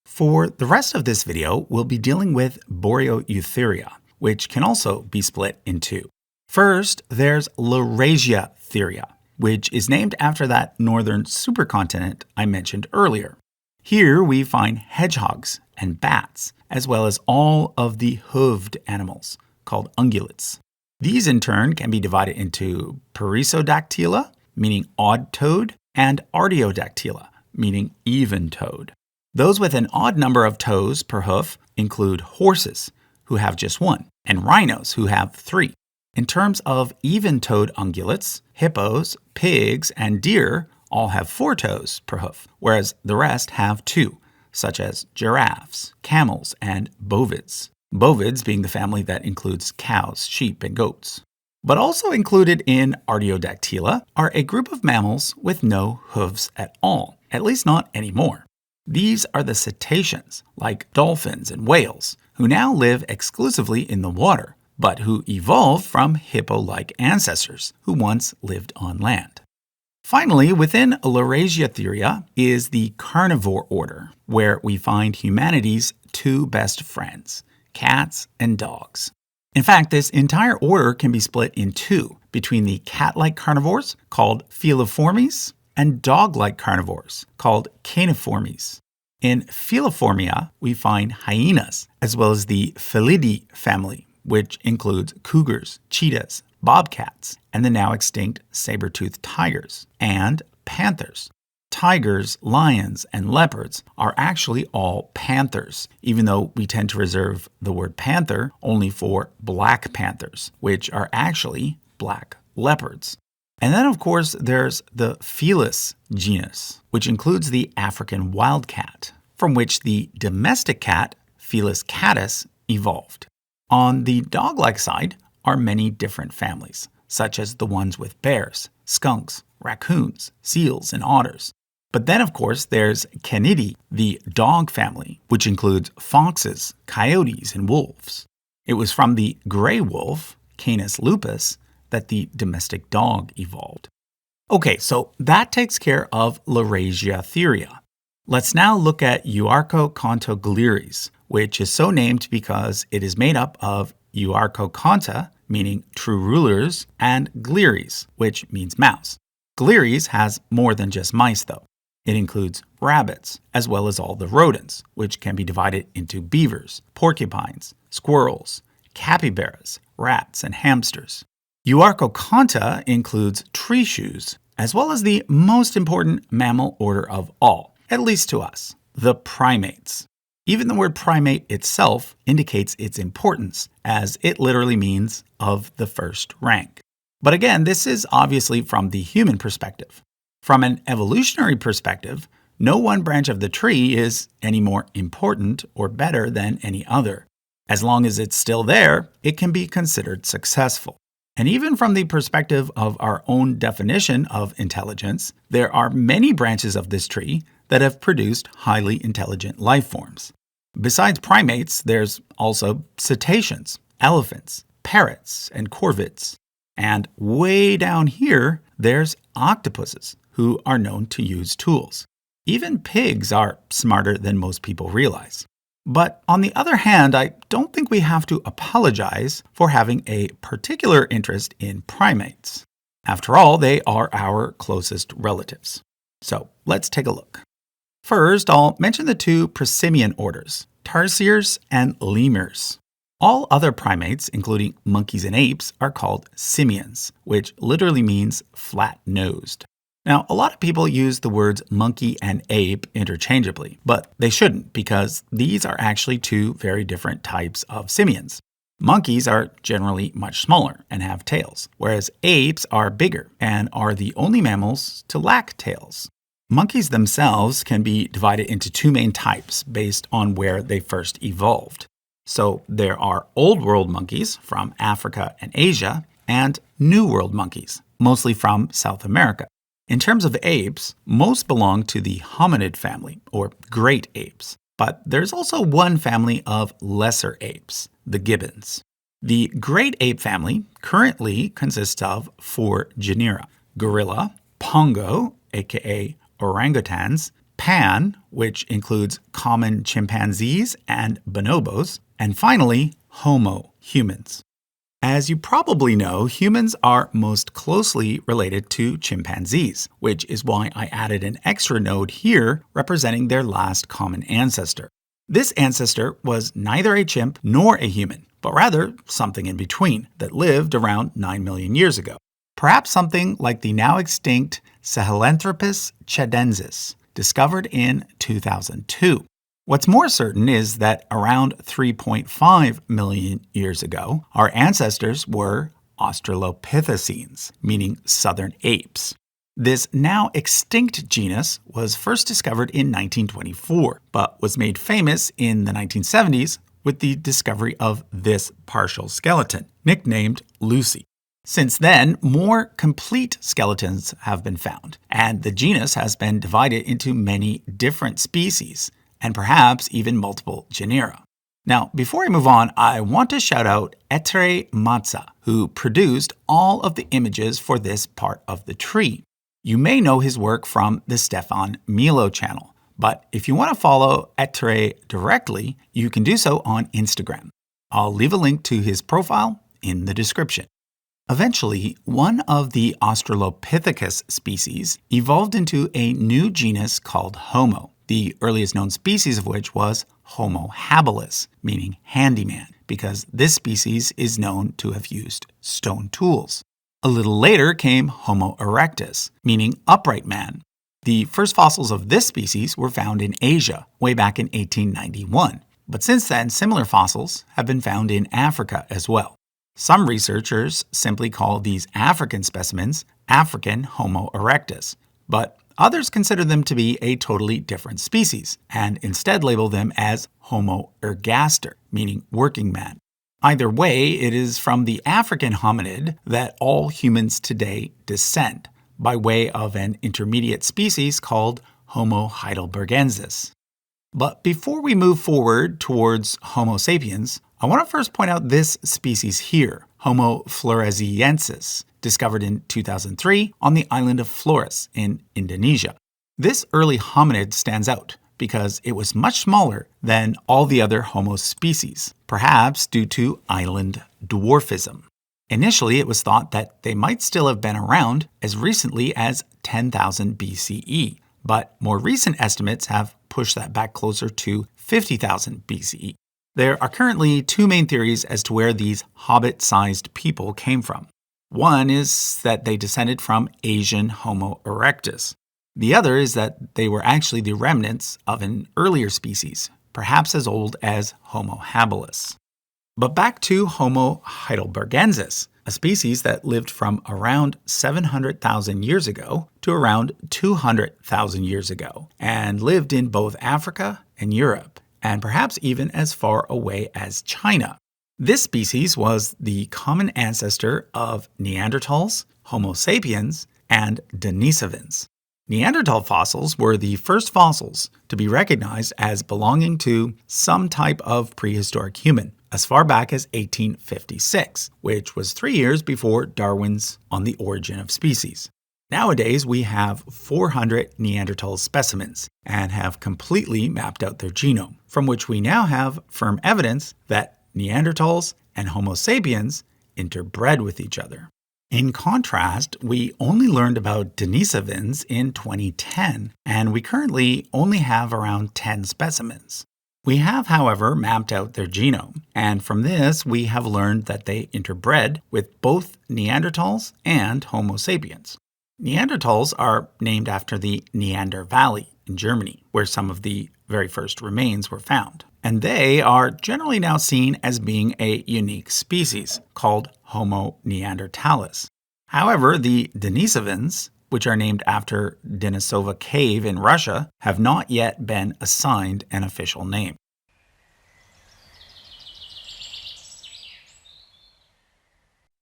For the rest of this video, we'll be dealing with Boreoeutheria, which can also be split in two. First, there's Laurasiatheria, which is named after that northern supercontinent I mentioned earlier. Here we find hedgehogs and bats, as well as all of the hooved animals, called ungulates. These in turn can be divided into Perissodactyla, meaning odd-toed, and Artiodactyla, meaning even-toed. Those with an odd number of toes per hoof include horses, who have just one, and rhinos, who have 3. In terms of even-toed ungulates, hippos, pigs, and deer all have 4 toes per hoof, whereas the rest have 2, such as giraffes, camels, and bovids. Bovids being the family that includes cows, sheep, and goats. But also included in Artiodactyla are a group of mammals with no hooves at all, at least not anymore. These are the cetaceans, like dolphins and whales, who now live exclusively in the water, but who evolved from hippo-like ancestors who once lived on land. Finally, within Laurasiatheria is the carnivore order, where we find humanity's 2 best friends, cats and dogs. In fact, this entire order can be split in two between the cat-like carnivores, called Feliformes, and dog-like carnivores, called Caeniformes. In Feliformia, we find hyenas, as well as the Felidae family, which includes cougars, cheetahs, bobcats, and the now extinct saber-toothed tigers, and panthers. Tigers, lions, and leopards are actually all panthers, even though we tend to reserve the word panther only for black panthers, which are actually black leopards. And then, of course, there's the Felis genus, which includes the African wildcat, from which the domestic cat, Felis catus, evolved. On the dog-like side are many different families, such as the ones with bears, skunks, raccoons, seals, and otters. But then, of course, there's Canidae, the dog family, which includes foxes, coyotes, and wolves. It was from the gray wolf, Canis lupus, that the domestic dog evolved. Okay, so that takes care of Laurasia. Let's now look at Euarchocontoglires, which is so named because it is made up of Euarchoconta, meaning true rulers, and glires, which means mouse. Glires has more than just mice, though. It includes rabbits, as well as all the rodents, which can be divided into beavers, porcupines, squirrels, capybaras, rats, and hamsters. Euarchoconta includes tree shrews, as well as the most important mammal order of all, at least to us, the primates. Even the word primate itself indicates its importance, as it literally means of the first rank. But again, this is obviously from the human perspective. From an evolutionary perspective, no one branch of the tree is any more important or better than any other. As long as it's still there, it can be considered successful. And even from the perspective of our own definition of intelligence, there are many branches of this tree that have produced highly intelligent life forms. Besides primates, there's also cetaceans, elephants, parrots, and corvids. And way down here, there's octopuses, who are known to use tools. Even pigs are smarter than most people realize. But on the other hand, I don't think we have to apologize for having a particular interest in primates. After all, they are our closest relatives. So let's take a look. First, I'll mention the two prosimian orders, tarsiers and lemurs. All other primates, including monkeys and apes, are called simians, which literally means flat-nosed. Now, a lot of people use the words monkey and ape interchangeably, but they shouldn't because these are actually two very different types of simians. Monkeys are generally much smaller and have tails, whereas apes are bigger and are the only mammals to lack tails. Monkeys themselves can be divided into two main types based on where they first evolved. So there are Old World monkeys from Africa and Asia, and New World monkeys, mostly from South America. In terms of apes, most belong to the hominid family, or great apes. But there's also one family of lesser apes, the gibbons. The great ape family currently consists of 4 genera: gorilla, pongo, aka orangutans, pan, which includes common chimpanzees and bonobos, and finally, Homo, humans. As you probably know, humans are most closely related to chimpanzees, which is why I added an extra node here representing their last common ancestor. This ancestor was neither a chimp nor a human, but rather something in between that lived around 9 million years ago. Perhaps something like the now extinct Sahelanthropus chadensis, discovered in 2002. What's more certain is that around 3.5 million years ago, our ancestors were Australopithecines, meaning southern apes. This now extinct genus was first discovered in 1924, but was made famous in the 1970s with the discovery of this partial skeleton, nicknamed Lucy. Since then, more complete skeletons have been found, and the genus has been divided into many different species, and perhaps even multiple genera. Now, before I move on, I want to shout out Etere Matza, who produced all of the images for this part of the tree. You may know his work from the Stefan Milo channel, but if you want to follow Etere directly, you can do so on Instagram. I'll leave a link to his profile in the description. Eventually, one of the Australopithecus species evolved into a new genus called Homo, the earliest known species of which was Homo habilis, meaning handyman, because this species is known to have used stone tools. A little later came Homo erectus, meaning upright man. The first fossils of this species were found in Asia way back in 1891, but since then similar fossils have been found in Africa as well. Some researchers simply call these African specimens African Homo erectus, but others consider them to be a totally different species and instead label them as Homo ergaster, meaning working man. Either way, it is from the African hominid that all humans today descend, by way of an intermediate species called Homo heidelbergensis. But before we move forward towards Homo sapiens, I want to first point out this species here, Homo floresiensis, discovered in 2003 on the island of Flores in Indonesia. This early hominid stands out because it was much smaller than all the other Homo species, perhaps due to island dwarfism. Initially, it was thought that they might still have been around as recently as 10,000 BCE, but more recent estimates have pushed that back closer to 50,000 BCE. There are currently two main theories as to where these hobbit-sized people came from. One is that they descended from Asian Homo erectus. The other is that they were actually the remnants of an earlier species, perhaps as old as Homo habilis. But back to Homo heidelbergensis, a species that lived from around 700,000 years ago to around 200,000 years ago, and lived in both Africa and Europe, and perhaps even as far away as China. This species was the common ancestor of Neanderthals, Homo sapiens, and Denisovans. Neanderthal fossils were the first fossils to be recognized as belonging to some type of prehistoric human, as far back as 1856, which was 3 years before Darwin's On the Origin of Species. Nowadays, we have 400 Neanderthal specimens and have completely mapped out their genome, from which we now have firm evidence that Neanderthals and Homo sapiens interbred with each other. In contrast, we only learned about Denisovans in 2010, and we currently only have around 10 specimens. We have, however, mapped out their genome, and from this we have learned that they interbred with both Neanderthals and Homo sapiens. Neanderthals are named after the Neander Valley in Germany, where some of the very first remains were found. And they are generally now seen as being a unique species called Homo neanderthalis. However, the Denisovans, which are named after Denisova Cave in Russia, have not yet been assigned an official name.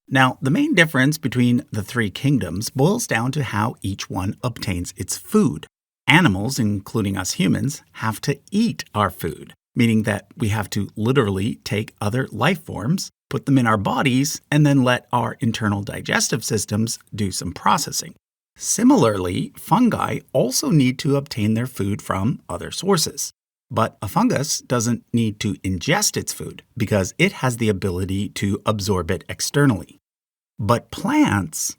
Now, the main difference between the three kingdoms boils down to how each one obtains its food. Animals, including us humans, have to eat our food, meaning that we have to literally take other life forms, put them in our bodies, and then let our internal digestive systems do some processing. Similarly, fungi also need to obtain their food from other sources. But a fungus doesn't need to ingest its food because it has the ability to absorb it externally. But plants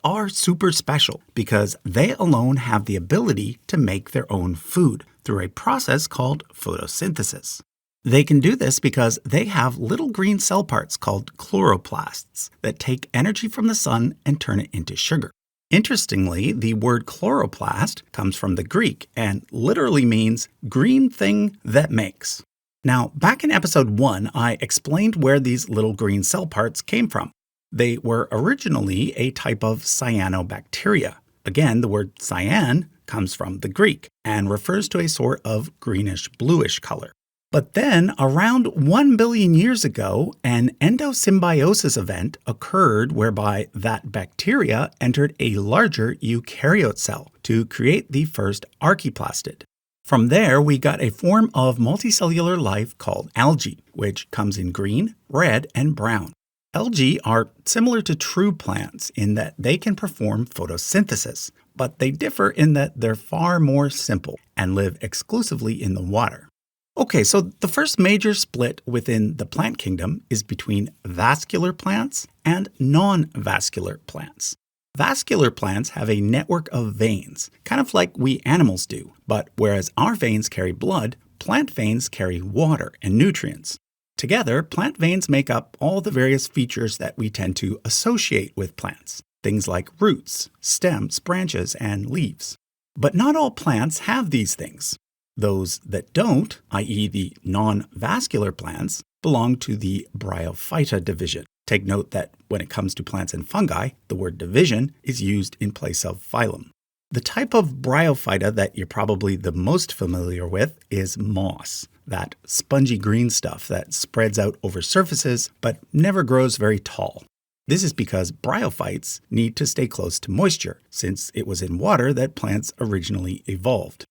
are super special because they alone have the ability to make their own food through a process called photosynthesis. They can do this because they have little green cell parts called chloroplasts that take energy from the sun and turn it into sugar. Interestingly, the word chloroplast comes from the Greek and literally means green thing that makes. Now, back in episode 1, I explained where these little green cell parts came from. They were originally a type of cyanobacteria. Again, the word cyan comes from the Greek and refers to a sort of greenish-bluish color. But then, around 1 billion years ago, an endosymbiosis event occurred whereby that bacteria entered a larger eukaryote cell to create the first archaeplastid. From there, we got a form of multicellular life called algae, which comes in green, red, and brown. Algae are similar to true plants in that they can perform photosynthesis, but they differ in that they're far more simple and live exclusively in the water. Okay, so the first major split within the plant kingdom is between vascular plants and non-vascular plants. Vascular plants have a network of veins, kind of like we animals do, but whereas our veins carry blood, plant veins carry water and nutrients. Together, plant veins make up all the various features that we tend to associate with plants, things like roots, stems, branches, and leaves. But not all plants have these things. Those that don't, i.e. the non-vascular plants, belong to the Bryophyta division. Take note that when it comes to plants and fungi, the word division is used in place of phylum. The type of Bryophyta that you're probably the most familiar with is moss, that spongy green stuff that spreads out over surfaces but never grows very tall. This is because bryophytes need to stay close to moisture, since it was in water that plants originally evolved.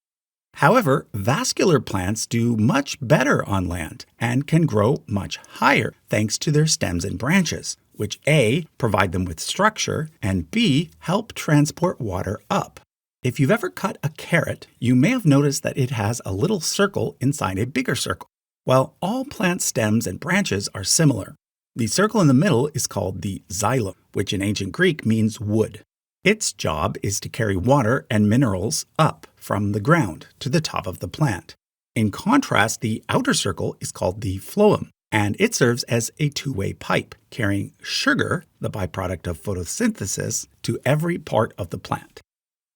However, vascular plants do much better on land and can grow much higher thanks to their stems and branches, which A, provide them with structure, and B, help transport water up. If you've ever cut a carrot, you may have noticed that it has a little circle inside a bigger circle. Well, all plant stems and branches are similar. The circle in the middle is called the xylem, which in ancient Greek means wood. Its job is to carry water and minerals up from the ground to the top of the plant. In contrast, the outer circle is called the phloem, and it serves as a two-way pipe, carrying sugar, the byproduct of photosynthesis, to every part of the plant.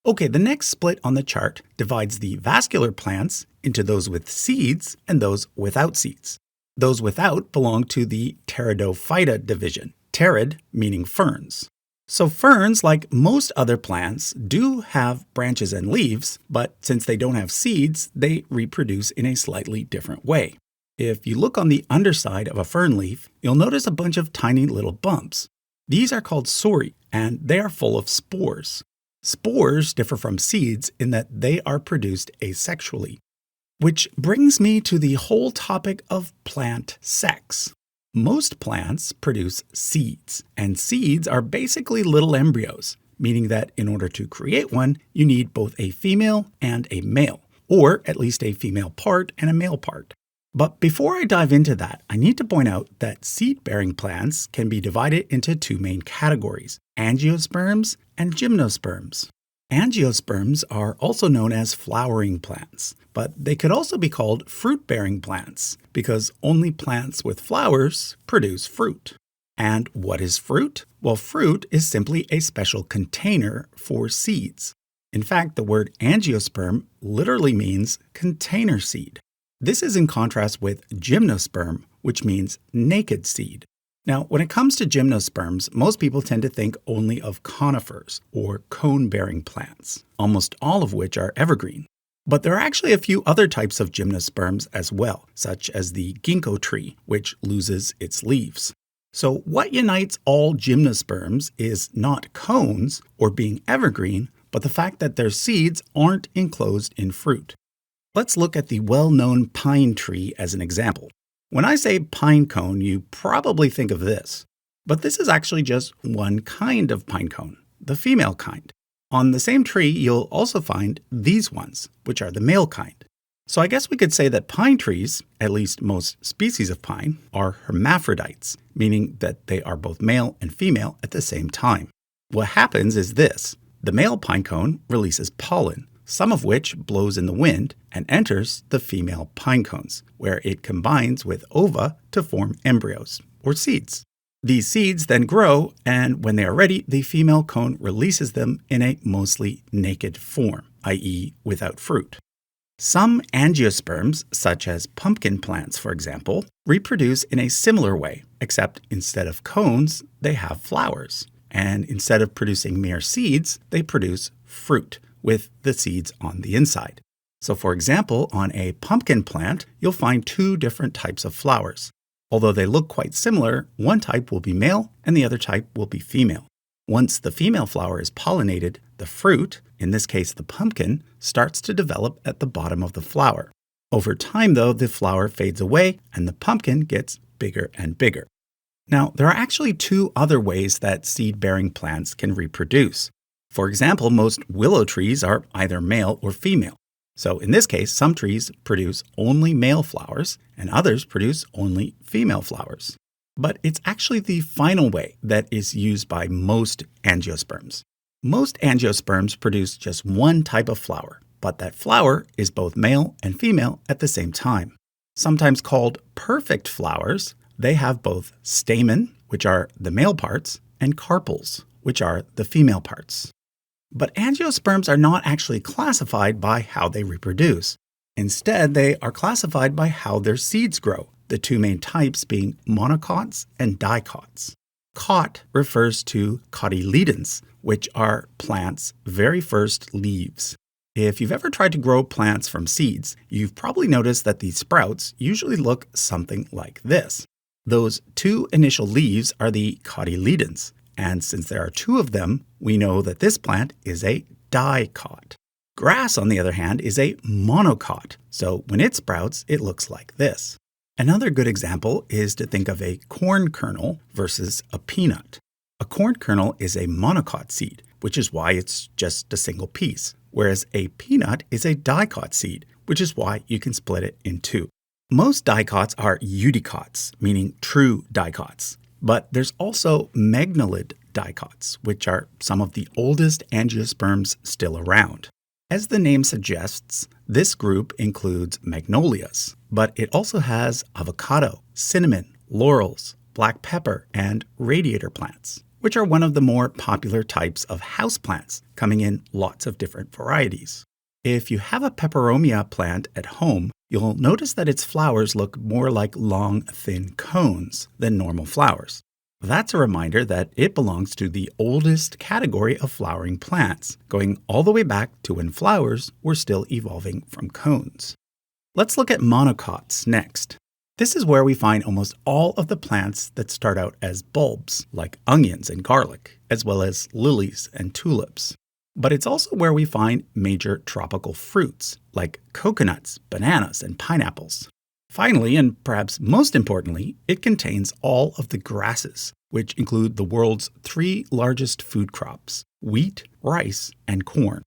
Okay, the next split on the chart divides the vascular plants into those with seeds and those without seeds. Those without belong to the Pteridophyta division, pterid meaning ferns. So ferns, like most other plants, do have branches and leaves, but since they don't have seeds, they reproduce in a slightly different way. If you look on the underside of a fern leaf, you'll notice a bunch of tiny little bumps. These are called sori, and they are full of spores. Spores differ from seeds in that they are produced asexually. Which brings me to the whole topic of plant sex. Most plants produce seeds, and seeds are basically little embryos, meaning that in order to create one, you need both a female and a male, or at least a female part and a male part. But before I dive into that, I need to point out that seed-bearing plants can be divided into two main categories, angiosperms and gymnosperms. Angiosperms are also known as flowering plants, but they could also be called fruit-bearing plants because only plants with flowers produce fruit. And what is fruit? Well, fruit is simply a special container for seeds. In fact, the word angiosperm literally means container seed. This is in contrast with gymnosperm, which means naked seed. Now, when it comes to gymnosperms, most people tend to think only of conifers, or cone-bearing plants, almost all of which are evergreen. But there are actually a few other types of gymnosperms as well, such as the ginkgo tree, which loses its leaves. So what unites all gymnosperms is not cones or being evergreen, but the fact that their seeds aren't enclosed in fruit. Let's look at the well-known pine tree as an example. When I say pine cone, you probably think of this. But this is actually just one kind of pine cone, the female kind. On the same tree, you'll also find these ones, which are the male kind. So I guess we could say that pine trees, at least most species of pine, are hermaphrodites, meaning that they are both male and female at the same time. What happens is this. The male pine cone releases pollen, some of which blows in the wind and enters the female pine cones, where it combines with ova to form embryos, or seeds. These seeds then grow, and when they are ready, the female cone releases them in a mostly naked form, i.e. without fruit. Some angiosperms, such as pumpkin plants for example, reproduce in a similar way, except instead of cones, they have flowers. And instead of producing mere seeds, they produce fruit, with the seeds on the inside. So for example, on a pumpkin plant, you'll find two different types of flowers. Although they look quite similar, one type will be male and the other type will be female. Once the female flower is pollinated, the fruit, in this case the pumpkin, starts to develop at the bottom of the flower. Over time though, the flower fades away and the pumpkin gets bigger and bigger. Now, there are actually two other ways that seed-bearing plants can reproduce. For example, most willow trees are either male or female. So in this case, some trees produce only male flowers and others produce only female flowers. But it's actually the final way that is used by most angiosperms. Most angiosperms produce just one type of flower, but that flower is both male and female at the same time. Sometimes called perfect flowers, they have both stamen, which are the male parts, and carpels, which are the female parts. But angiosperms are not actually classified by how they reproduce. Instead, they are classified by how their seeds grow, the two main types being monocots and dicots. Cot refers to cotyledons, which are plants' very first leaves. If you've ever tried to grow plants from seeds, you've probably noticed that these sprouts usually look something like this. Those two initial leaves are the cotyledons, and since there are two of them, we know that this plant is a dicot. Grass, on the other hand, is a monocot, so when it sprouts, it looks like this. Another good example is to think of a corn kernel versus a peanut. A corn kernel is a monocot seed, which is why it's just a single piece, whereas a peanut is a dicot seed, which is why you can split it in two. Most dicots are eudicots, meaning true dicots, but there's also magnolid dicots, which are some of the oldest angiosperms still around. As the name suggests, this group includes magnolias, but it also has avocado, cinnamon, laurels, black pepper, and radiator plants, which are one of the more popular types of houseplants, coming in lots of different varieties. If you have a peperomia plant at home, you'll notice that its flowers look more like long, thin cones than normal flowers. That's a reminder that it belongs to the oldest category of flowering plants, going all the way back to when flowers were still evolving from cones. Let's look at monocots next. This is where we find almost all of the plants that start out as bulbs, like onions and garlic, as well as lilies and tulips. But it's also where we find major tropical fruits, like coconuts, bananas, and pineapples. Finally, and perhaps most importantly, it contains all of the grasses, which include the world's three largest food crops: wheat, rice, and corn.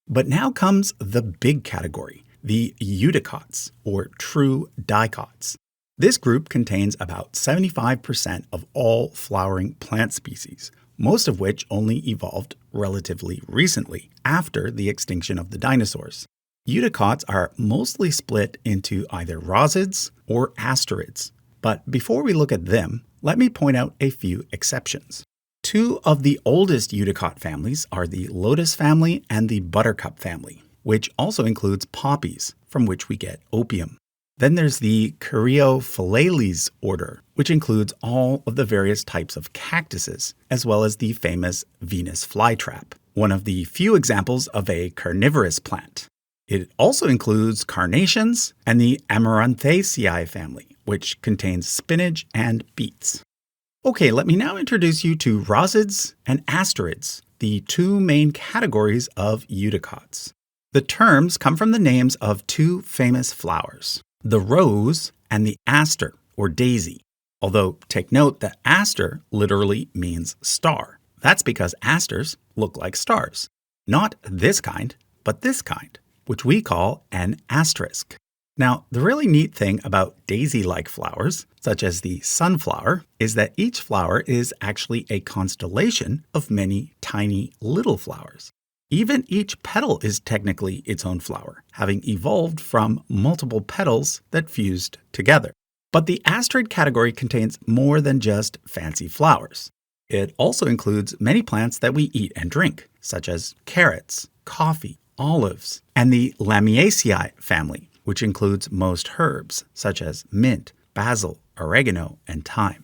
But now comes the big category, the eudicots, or true dicots. This group contains about 75% of all flowering plant species, most of which only evolved relatively recently, after the extinction of the dinosaurs. Eudicots are mostly split into either rosids or asterids. But before we look at them, let me point out a few exceptions. Two of the oldest eudicot families are the lotus family and the buttercup family, which also includes poppies, from which we get opium. Then there's the Caryophyllales order, which includes all of the various types of cactuses, as well as the famous Venus flytrap, one of the few examples of a carnivorous plant. It also includes carnations and the Amaranthaceae family, which contains spinach and beets. Okay, let me now introduce you to rosids and asterids, the two main categories of eudicots. The terms come from the names of two famous flowers, the rose and the aster, or daisy. Although, take note that aster literally means star. That's because asters look like stars. Not this kind, but this kind, which we call an asterisk. Now, the really neat thing about daisy-like flowers, such as the sunflower, is that each flower is actually a constellation of many tiny little flowers. Even each petal is technically its own flower, having evolved from multiple petals that fused together. But the asterid category contains more than just fancy flowers. It also includes many plants that we eat and drink, such as carrots, coffee, olives, and the Lamiaceae family, which includes most herbs, such as mint, basil, oregano, and thyme.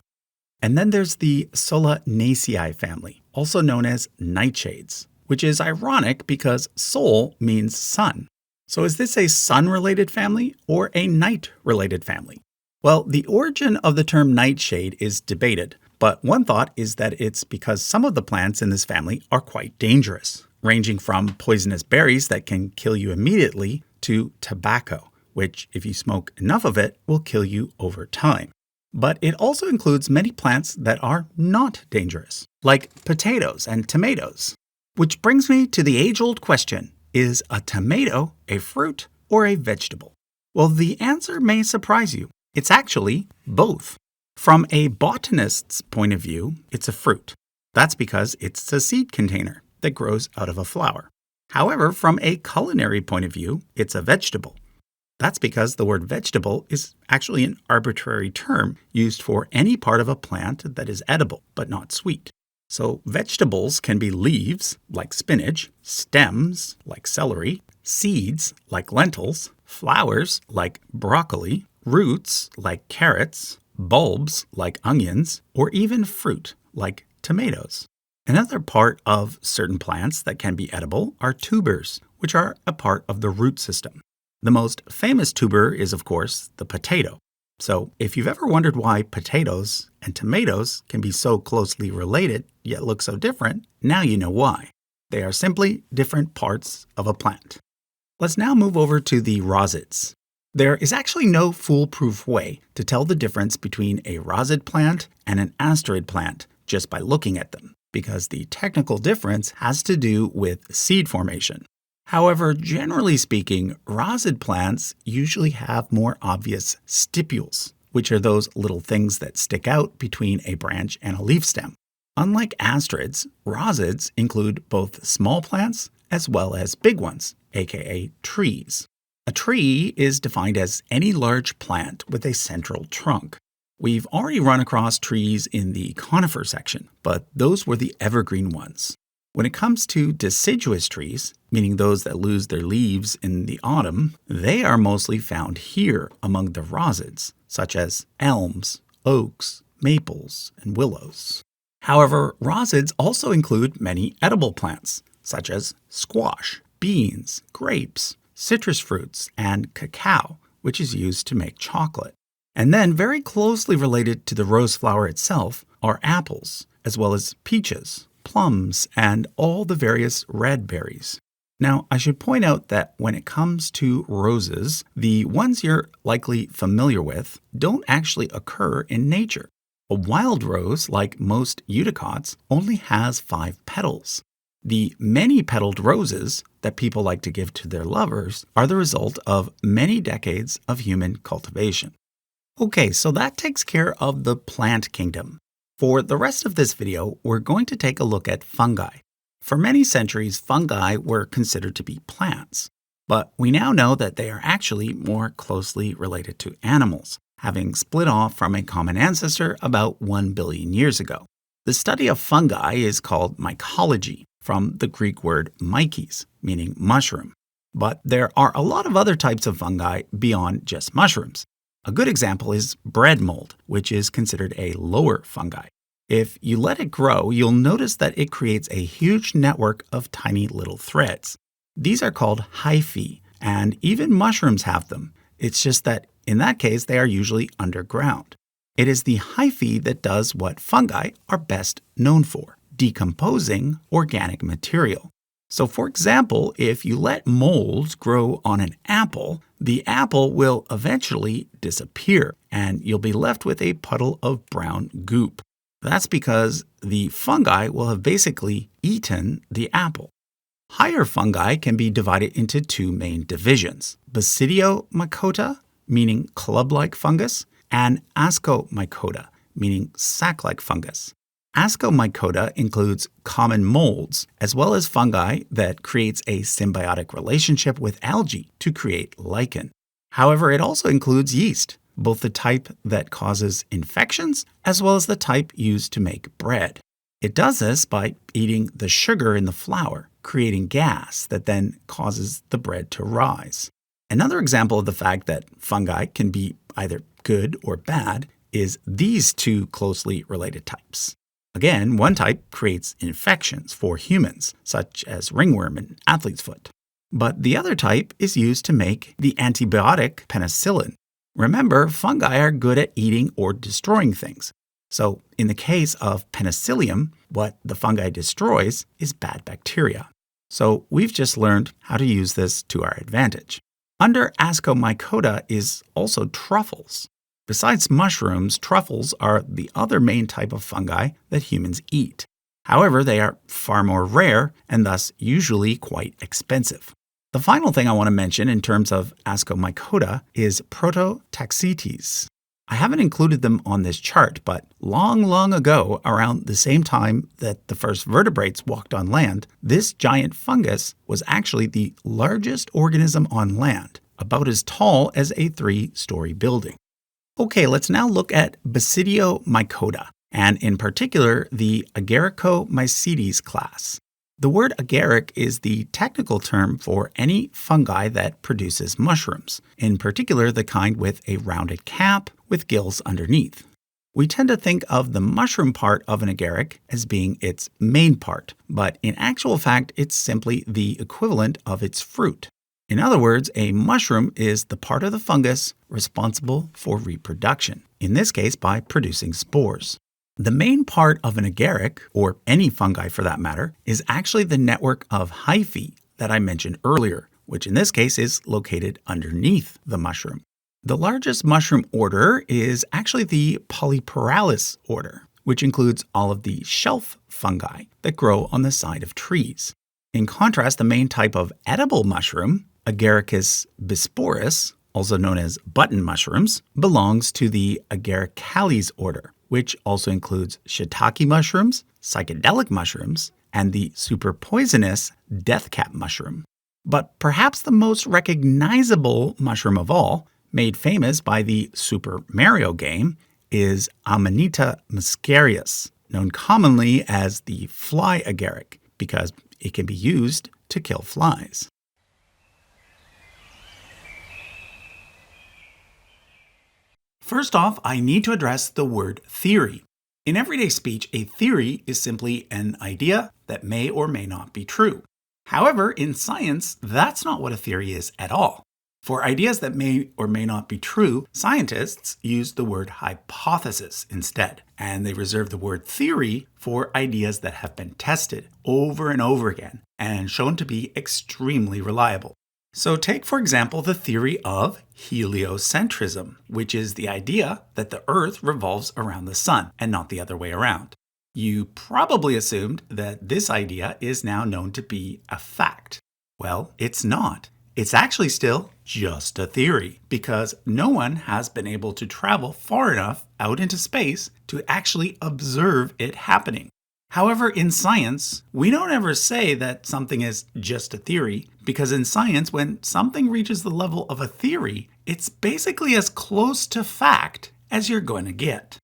And then there's the Solanaceae family, also known as nightshades, which is ironic because sol means sun. So is this a sun-related family or a night-related family? Well, the origin of the term nightshade is debated, but one thought is that it's because some of the plants in this family are quite dangerous, ranging from poisonous berries that can kill you immediately to tobacco, which, if you smoke enough of it, will kill you over time. But it also includes many plants that are not dangerous, like potatoes and tomatoes. Which brings me to the age-old question, Is a tomato a fruit or a vegetable? Well, the answer may surprise you. It's actually both. From a botanist's point of view, it's a fruit. That's because it's a seed container that grows out of a flower. However, from a culinary point of view, it's a vegetable. That's because the word vegetable is actually an arbitrary term used for any part of a plant that is edible but not sweet. So vegetables can be leaves, like spinach, stems, like celery, seeds, like lentils, flowers, like broccoli, roots, like carrots, bulbs, like onions, or even fruit, like tomatoes. Another part of certain plants that can be edible are tubers, which are a part of the root system. The most famous tuber is, of course, the potato. So if you've ever wondered why potatoes and tomatoes can be so closely related yet look so different, now you know why. They are simply different parts of a plant. Let's now move over to the rosids. There is actually no foolproof way to tell the difference between a rosid plant and an asteroid plant just by looking at them, because the technical difference has to do with seed formation. However, generally speaking, rosid plants usually have more obvious stipules, which are those little things that stick out between a branch and a leaf stem. Unlike asterids, rosids include both small plants as well as big ones, aka trees. A tree is defined as any large plant with a central trunk. We've already run across trees in the conifer section, but those were the evergreen ones. When it comes to deciduous trees, meaning those that lose their leaves in the autumn, they are mostly found here among the rosids, such as elms, oaks, maples, and willows. However, rosids also include many edible plants, such as squash, beans, grapes, citrus fruits, and cacao, which is used to make chocolate. And then very closely related to the rose flower itself are apples, as well as peaches, plums, and all the various red berries. Now, I should point out that when it comes to roses, the ones you're likely familiar with don't actually occur in nature. A wild rose, like most eudicots, only has 5 petals. The many-petaled roses that people like to give to their lovers are the result of many decades of human cultivation. Okay, so that takes care of the plant kingdom. For the rest of this video, we're going to take a look at fungi. For many centuries, fungi were considered to be plants, but we now know that they are actually more closely related to animals, having split off from a common ancestor about 1 billion years ago. The study of fungi is called mycology, from the Greek word mykes, meaning mushroom. But there are a lot of other types of fungi beyond just mushrooms. A good example is bread mold, which is considered a lower fungi. If you let it grow, you'll notice that it creates a huge network of tiny little threads. These are called hyphae, and even mushrooms have them. It's just that in that case, they are usually underground. It is the hyphae that does what fungi are best known for, decomposing organic material. So for example, if you let molds grow on an apple, the apple will eventually disappear, and you'll be left with a puddle of brown goop. That's because the fungi will have basically eaten the apple. Higher fungi can be divided into 2 main divisions: Basidiomycota, meaning club-like fungus, and Ascomycota, meaning sac-like fungus. Ascomycota includes common molds, as well as fungi that creates a symbiotic relationship with algae to create lichen. However, it also includes yeast, both the type that causes infections, as well as the type used to make bread. It does this by eating the sugar in the flour, creating gas that then causes the bread to rise. Another example of the fact that fungi can be either good or bad is these 2 closely related types. Again, one type creates infections for humans, such as ringworm and athlete's foot. But the other type is used to make the antibiotic penicillin. Remember, fungi are good at eating or destroying things. So in the case of penicillium, what the fungi destroys is bad bacteria. So we've just learned how to use this to our advantage. Under Ascomycota is also truffles. Besides mushrooms, truffles are the other main type of fungi that humans eat. However, they are far more rare and thus usually quite expensive. The final thing I want to mention in terms of Ascomycota is Prototaxites. I haven't included them on this chart, but long ago, around the same time that the first vertebrates walked on land, this giant fungus was actually the largest organism on land, about as tall as a 3-story building. Okay, let's now look at Basidiomycota, and in particular, the Agaricomycetes class. The word agaric is the technical term for any fungi that produces mushrooms, in particular the kind with a rounded cap with gills underneath. We tend to think of the mushroom part of an agaric as being its main part, but in actual fact, it's simply the equivalent of its fruit. In other words, a mushroom is the part of the fungus responsible for reproduction, in this case by producing spores. The main part of an agaric, or any fungi for that matter, is actually the network of hyphae that I mentioned earlier, which in this case is located underneath the mushroom. The largest mushroom order is actually the Polyparalis order, which includes all of the shelf fungi that grow on the side of trees. In contrast, the main type of edible mushroom, Agaricus bisporus, also known as button mushrooms, belongs to the Agaricales order, which also includes shiitake mushrooms, psychedelic mushrooms, and the super poisonous deathcap mushroom. But perhaps the most recognizable mushroom of all, made famous by the Super Mario game, is Amanita muscarius, known commonly as the fly agaric, because it can be used to kill flies. First off, I need to address the word theory. In everyday speech, a theory is simply an idea that may or may not be true. However, in science, that's not what a theory is at all. For ideas that may or may not be true, scientists use the word hypothesis instead, and they reserve the word theory for ideas that have been tested over and over again and shown to be extremely reliable. So take, for example, the theory of heliocentrism, which is the idea that the Earth revolves around the sun and not the other way around. You probably assumed that this idea is now known to be a fact. Well, it's not. It's actually still just a theory, because no one has been able to travel far enough out into space to actually observe it happening. However, in science, we don't ever say that something is just a theory, because in science, when something reaches the level of a theory, it's basically as close to fact as you're going to get.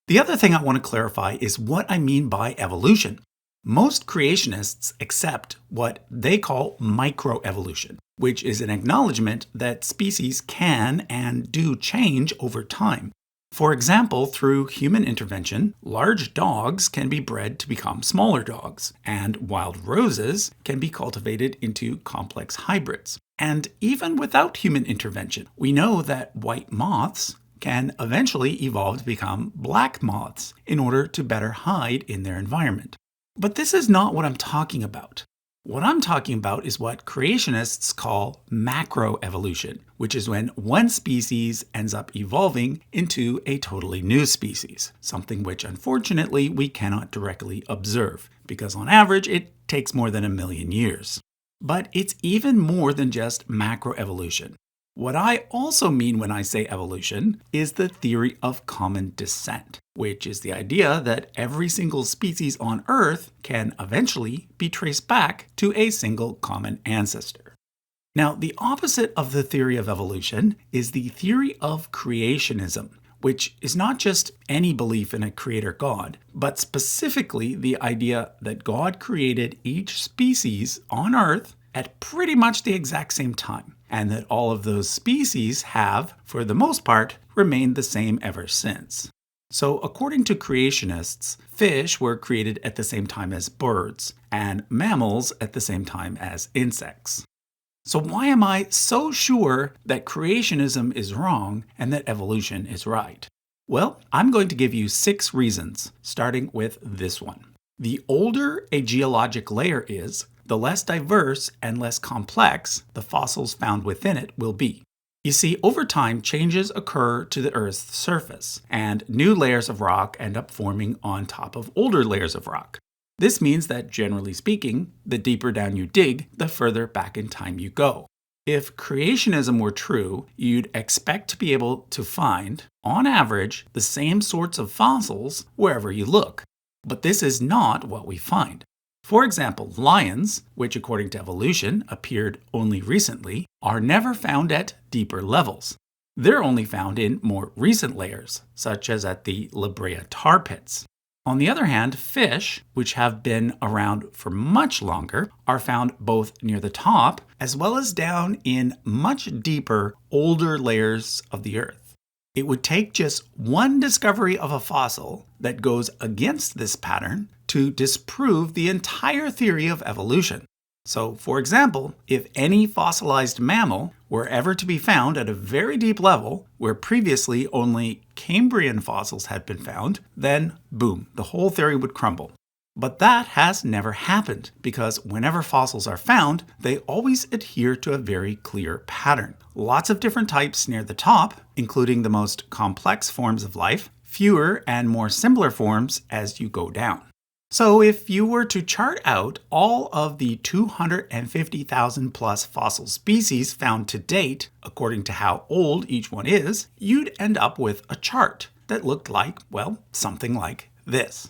The other thing I want to clarify is what I mean by evolution. Most creationists accept what they call microevolution, which is an acknowledgement that species can and do change over time. For example, through human intervention, large dogs can be bred to become smaller dogs, and wild roses can be cultivated into complex hybrids. And even without human intervention, we know that white moths can eventually evolve to become black moths in order to better hide in their environment. But this is not what I'm talking about. What I'm talking about is what creationists call macroevolution, which is when one species ends up evolving into a totally new species, something which unfortunately we cannot directly observe, because on average it takes more than 1 million years. But it's even more than just macroevolution. What I also mean when I say evolution is the theory of common descent, which is the idea that every single species on Earth can eventually be traced back to a single common ancestor. Now, the opposite of the theory of evolution is the theory of creationism, which is not just any belief in a creator God, but specifically the idea that God created each species on Earth at pretty much the exact same time, and that all of those species have, for the most part, remained the same ever since. So according to creationists, fish were created at the same time as birds, and mammals at the same time as insects. So why am I so sure that creationism is wrong and that evolution is right? Well, I'm going to give you 6 reasons, starting with this one. The older a geologic layer is, the less diverse and less complex the fossils found within it will be. You see, over time, changes occur to the Earth's surface, and new layers of rock end up forming on top of older layers of rock. This means that, generally speaking, the deeper down you dig, the further back in time you go. If creationism were true, you'd expect to be able to find, on average, the same sorts of fossils wherever you look. But this is not what we find. For example, lions, which according to evolution appeared only recently, are never found at deeper levels. They're only found in more recent layers, such as at the La Brea tar pits. On the other hand, fish, which have been around for much longer, are found both near the top as well as down in much deeper, older layers of the earth. It would take just one discovery of a fossil that goes against this pattern to disprove the entire theory of evolution. So, for example, if any fossilized mammal were ever to be found at a very deep level, where previously only Cambrian fossils had been found, then boom, the whole theory would crumble. But that has never happened, because whenever fossils are found, they always adhere to a very clear pattern. Lots of different types near the top, including the most complex forms of life, fewer and more simpler forms as you go down. So if you were to chart out all of the 250,000 plus fossil species found to date, according to how old each one is, you'd end up with a chart that looked like, well, something like this.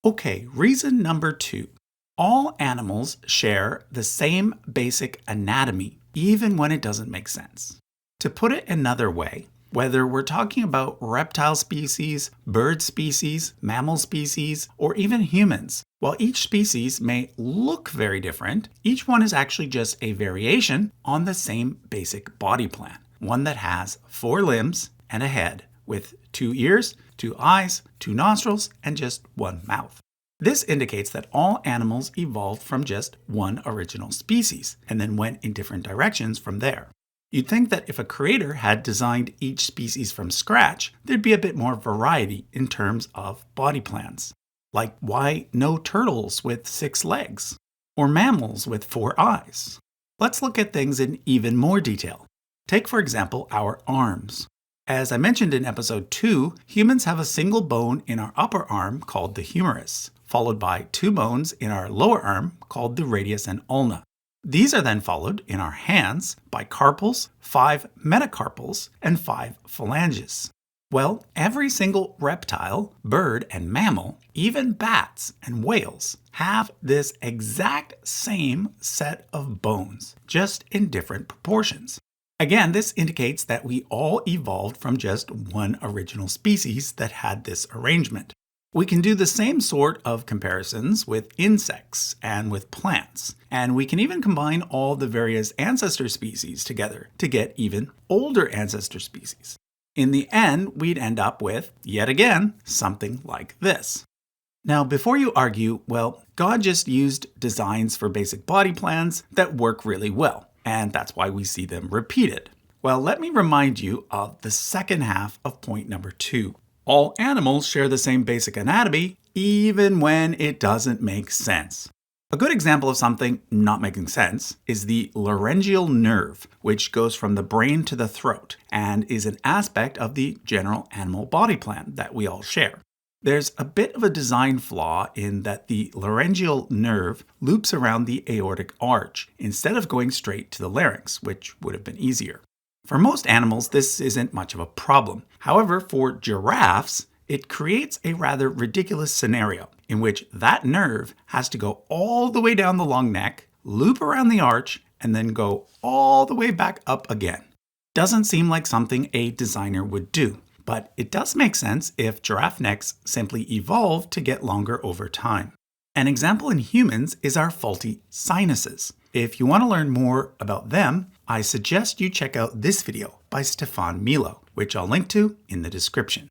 Okay, reason number 2. All animals share the same basic anatomy, even when it doesn't make sense. To put it another way, whether we're talking about reptile species, bird species, mammal species, or even humans, while each species may look very different, each one is actually just a variation on the same basic body plan. One that has 4 limbs and a head, with 2 ears, 2 eyes, 2 nostrils, and just 1 mouth. This indicates that all animals evolved from just one original species, and then went in different directions from there. You'd think that if a creator had designed each species from scratch, there'd be a bit more variety in terms of body plans. Like, why no turtles with 6 legs? Or mammals with 4 eyes? Let's look at things in even more detail. Take, for example, our arms. As I mentioned in episode 2, humans have a single bone in our upper arm called the humerus, followed by 2 bones in our lower arm called the radius and ulna. These are then followed in our hands by carpals, 5 metacarpals, and 5 phalanges. Well, every single reptile, bird, and mammal, even bats and whales, have this exact same set of bones, just in different proportions. Again, this indicates that we all evolved from just one original species that had this arrangement. We can do the same sort of comparisons with insects and with plants, and we can even combine all the various ancestor species together to get even older ancestor species. In the end, we'd end up with, yet again, something like this. Now, before you argue, well, God just used designs for basic body plans that work really well, and that's why we see them repeated. Well, let me remind you of the second half of point number 2. All animals share the same basic anatomy, even when it doesn't make sense. A good example of something not making sense is the laryngeal nerve, which goes from the brain to the throat and is an aspect of the general animal body plan that we all share. There's a bit of a design flaw in that the laryngeal nerve loops around the aortic arch instead of going straight to the larynx, which would have been easier. For most animals, this isn't much of a problem. However, for giraffes, it creates a rather ridiculous scenario in which that nerve has to go all the way down the long neck, loop around the arch, and then go all the way back up again. Doesn't seem like something a designer would do, but it does make sense if giraffe necks simply evolved to get longer over time. An example in humans is our faulty sinuses. If you want to learn more about them, I suggest you check out this video by Stefan Milo, which I'll link to in the description.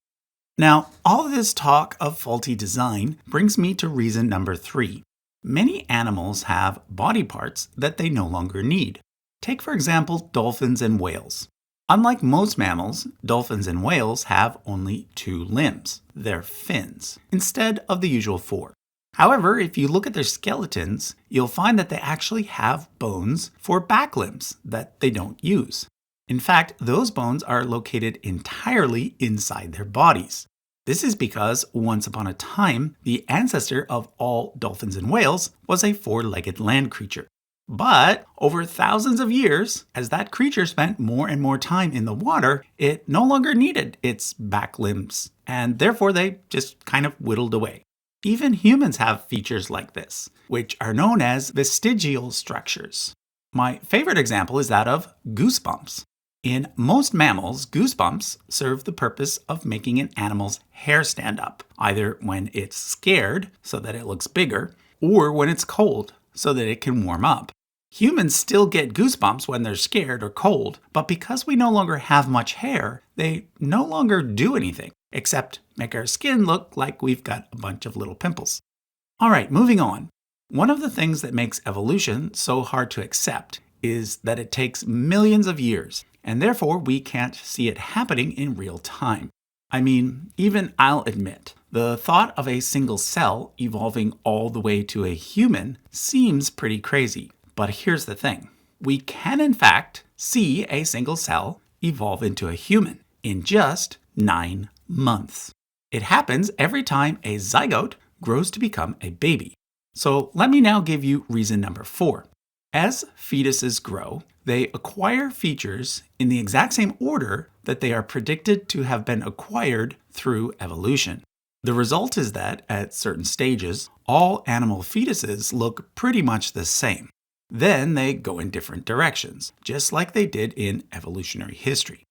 Now, all of this talk of faulty design brings me to reason number 3. Many animals have body parts that they no longer need. Take, for example, dolphins and whales. Unlike most mammals, dolphins and whales have only 2 limbs, their fins, instead of the usual 4. However, if you look at their skeletons, you'll find that they actually have bones for back limbs that they don't use. In fact, those bones are located entirely inside their bodies. This is because once upon a time, the ancestor of all dolphins and whales was a four-legged land creature. But over thousands of years, as that creature spent more and more time in the water, it no longer needed its back limbs, and therefore they just kind of whittled away. Even humans have features like this, which are known as vestigial structures. My favorite example is that of goosebumps. In most mammals, goosebumps serve the purpose of making an animal's hair stand up, either when it's scared, so that it looks bigger, or when it's cold, so that it can warm up. Humans still get goosebumps when they're scared or cold, but because we no longer have much hair, they no longer do anything, except make our skin look like we've got a bunch of little pimples. All right, moving on. One of the things that makes evolution so hard to accept is that it takes millions of years, and therefore we can't see it happening in real time. I mean, even I'll admit, the thought of a single cell evolving all the way to a human seems pretty crazy. But here's the thing. We can in fact see a single cell evolve into a human in just 9 months. It happens every time a zygote grows to become a baby. So let me now give you reason number 4. As fetuses grow, they acquire features in the exact same order that they are predicted to have been acquired through evolution. The result is that, at certain stages, all animal fetuses look pretty much the same. Then they go in different directions, just like they did in evolutionary history.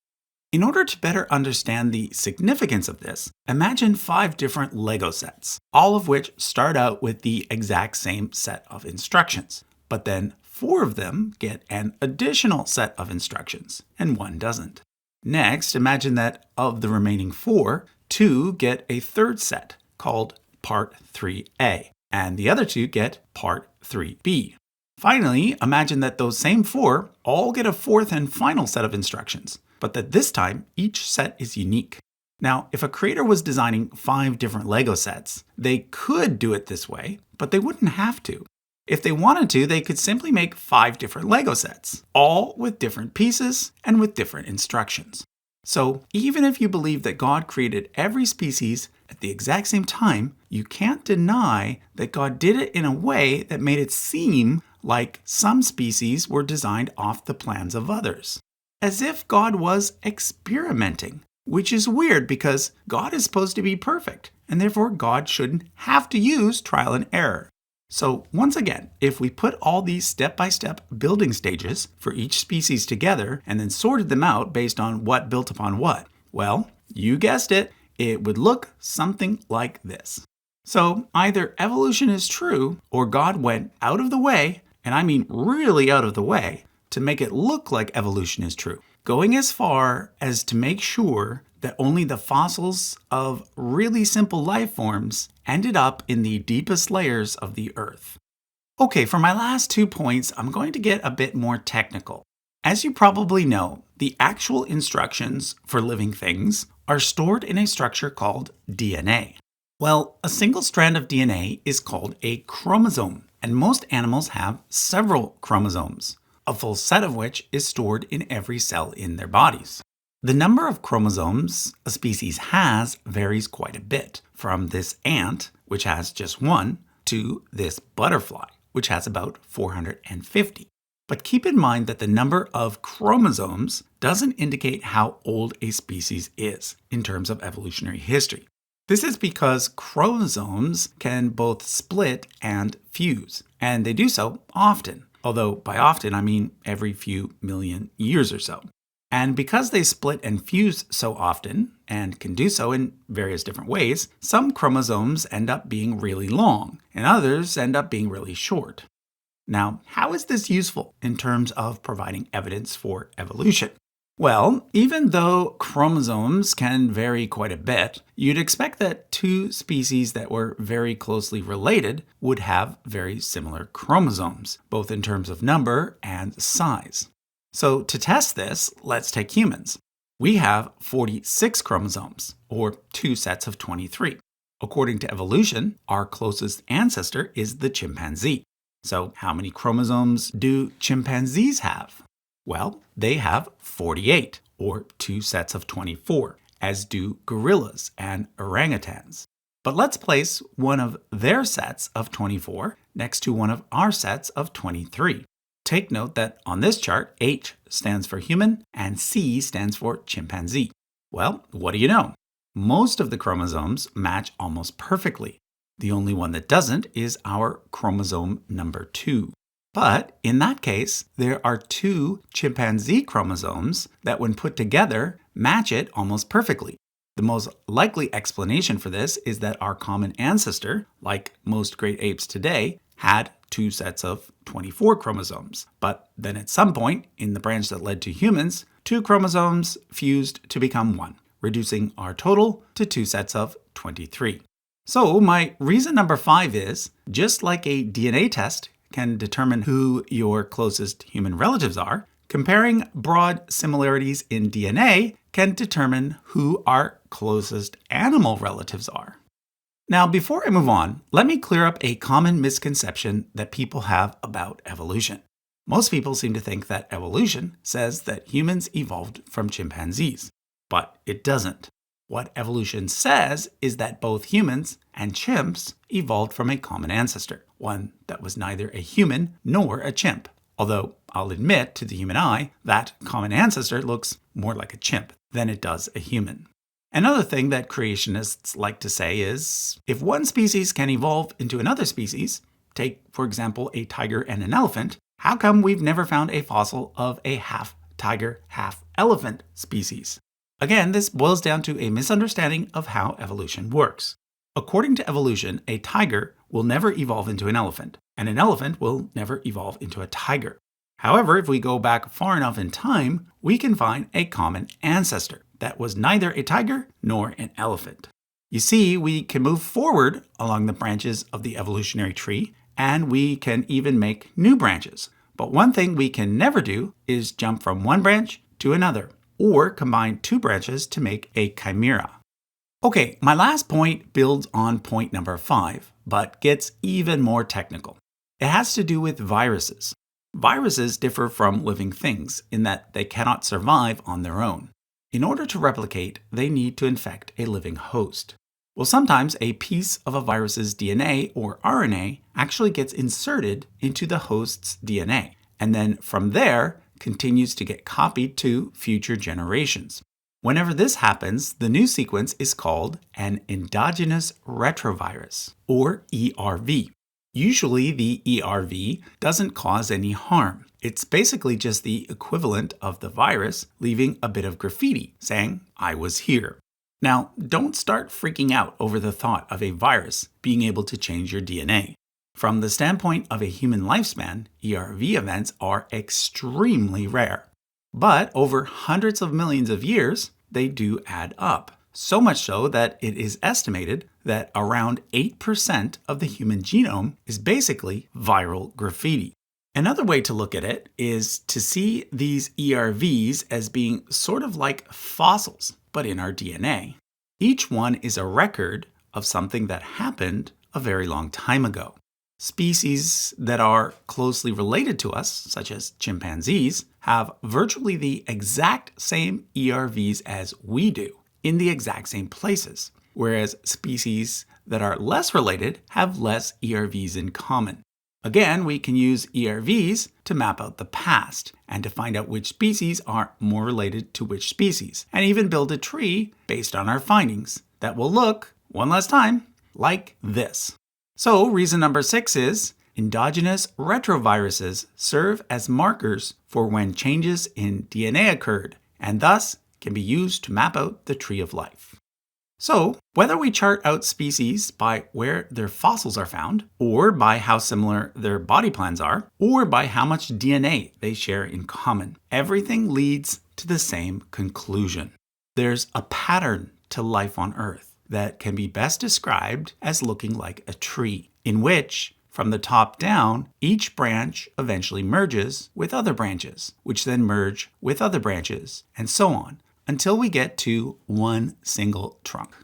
In order to better understand the significance of this, imagine 5 different Lego sets, all of which start out with the exact same set of instructions. But then 4 of them get an additional set of instructions, and 1 doesn't. Next, imagine that of the remaining 4, 2 get a third set, called Part 3A, and the other 2 get Part 3B. Finally, imagine that those same 4 all get a 4th and final set of instructions, but that this time each set is unique. Now, if a creator was designing 5 different Lego sets, they could do it this way, but they wouldn't have to. If they wanted to, they could simply make 5 different Lego sets, all with different pieces and with different instructions. So even if you believe that God created every species at the exact same time, you can't deny that God did it in a way that made it seem like some species were designed off the plans of others. As if God was experimenting, which is weird because God is supposed to be perfect, and therefore God shouldn't have to use trial and error. So once again, if we put all these step-by-step building stages for each species together and then sorted them out based on what built upon what, well, you guessed it, it would look something like this. So either evolution is true or God went out of the way, and I mean really out of the way, to make it look like evolution is true, going as far as to make sure that only the fossils of really simple life forms ended up in the deepest layers of the earth. Okay, for my last 2 points, I'm going to get a bit more technical. As you probably know, the actual instructions for living things are stored in a structure called DNA. Well, a single strand of DNA is called a chromosome, and most animals have several chromosomes, a full set of which is stored in every cell in their bodies. The number of chromosomes a species has varies quite a bit, from this ant, which has just 1, to this butterfly, which has about 450. But keep in mind that the number of chromosomes doesn't indicate how old a species is in terms of evolutionary history. This is because chromosomes can both split and fuse, and they do so often, although by often I mean every few million years or so. And because they split and fuse so often, and can do so in various different ways, some chromosomes end up being really long, and others end up being really short. Now, how is this useful in terms of providing evidence for evolution? Well, even though chromosomes can vary quite a bit, you'd expect that 2 species that were very closely related would have very similar chromosomes, both in terms of number and size. So to test this, let's take humans. We have 46 chromosomes, or 2 sets of 23. According to evolution, our closest ancestor is the chimpanzee. So how many chromosomes do chimpanzees have? Well, they have 48, or 2 sets of 24. as do gorillas and orangutans. But let's place one of their sets of 24 next to one of our sets of 23. Take note that on this chart, H stands for human and C stands for chimpanzee. Well, what do you know? Most of the chromosomes match almost perfectly. The only one that doesn't is our chromosome number 2. But in that case, there are 2 chimpanzee chromosomes that when put together match it almost perfectly. The most likely explanation for this is that our common ancestor, like most great apes today, had 2 sets of 24 chromosomes. But then at some point in the branch that led to humans, 2 chromosomes fused to become 1, reducing our total to 2 sets of 23. So my reason number 5 is, just like a DNA test can determine who your closest human relatives are, comparing broad similarities in DNA can determine who our closest animal relatives are. Now, before I move on, let me clear up a common misconception that people have about evolution. Most people seem to think that evolution says that humans evolved from chimpanzees, but it doesn't. What evolution says is that both humans and chimps evolved from a common ancestor, one that was neither a human nor a chimp. Although I'll admit to the human eye that common ancestor looks more like a chimp than it does a human. Another thing that creationists like to say is, if one species can evolve into another species, take for example a tiger and an elephant, how come we've never found a fossil of a half tiger, half elephant species? Again, this boils down to a misunderstanding of how evolution works. According to evolution, a tiger will never evolve into an elephant will never evolve into a tiger. However, if we go back far enough in time, we can find a common ancestor that was neither a tiger nor an elephant. You see, we can move forward along the branches of the evolutionary tree, and we can even make new branches. But one thing we can never do is jump from one branch to another, or combine 2 branches to make a chimera. Okay, my last point builds on point number 5, but gets even more technical. It has to do with viruses. Viruses differ from living things in that they cannot survive on their own. In order to replicate, they need to infect a living host. Well, sometimes a piece of a virus's DNA or RNA actually gets inserted into the host's DNA, and then from there continues to get copied to future generations. Whenever this happens, the new sequence is called an endogenous retrovirus, or ERV. Usually the ERV doesn't cause any harm. It's basically just the equivalent of the virus leaving a bit of graffiti saying, "I was here." Now, don't start freaking out over the thought of a virus being able to change your DNA. From the standpoint of a human lifespan, ERV events are extremely rare. But over hundreds of millions of years, they do add up. So much so that it is estimated that around 8% of the human genome is basically viral graffiti. Another way to look at it is to see these ERVs as being sort of like fossils, but in our DNA. Each one is a record of something that happened a very long time ago. Species that are closely related to us, such as chimpanzees, have virtually the exact same ERVs as we do, in the exact same places, whereas species that are less related have less ERVs in common. Again, we can use ERVs to map out the past and to find out which species are more related to which species, and even build a tree based on our findings that will look, one last time, like this. So reason number 6 is endogenous retroviruses serve as markers for when changes in DNA occurred, and thus can be used to map out the tree of life. So, whether we chart out species by where their fossils are found, or by how similar their body plans are, or by how much DNA they share in common, everything leads to the same conclusion. There's a pattern to life on Earth that can be best described as looking like a tree, in which, from the top down, each branch eventually merges with other branches, which then merge with other branches, and so on, until we get to one single trunk.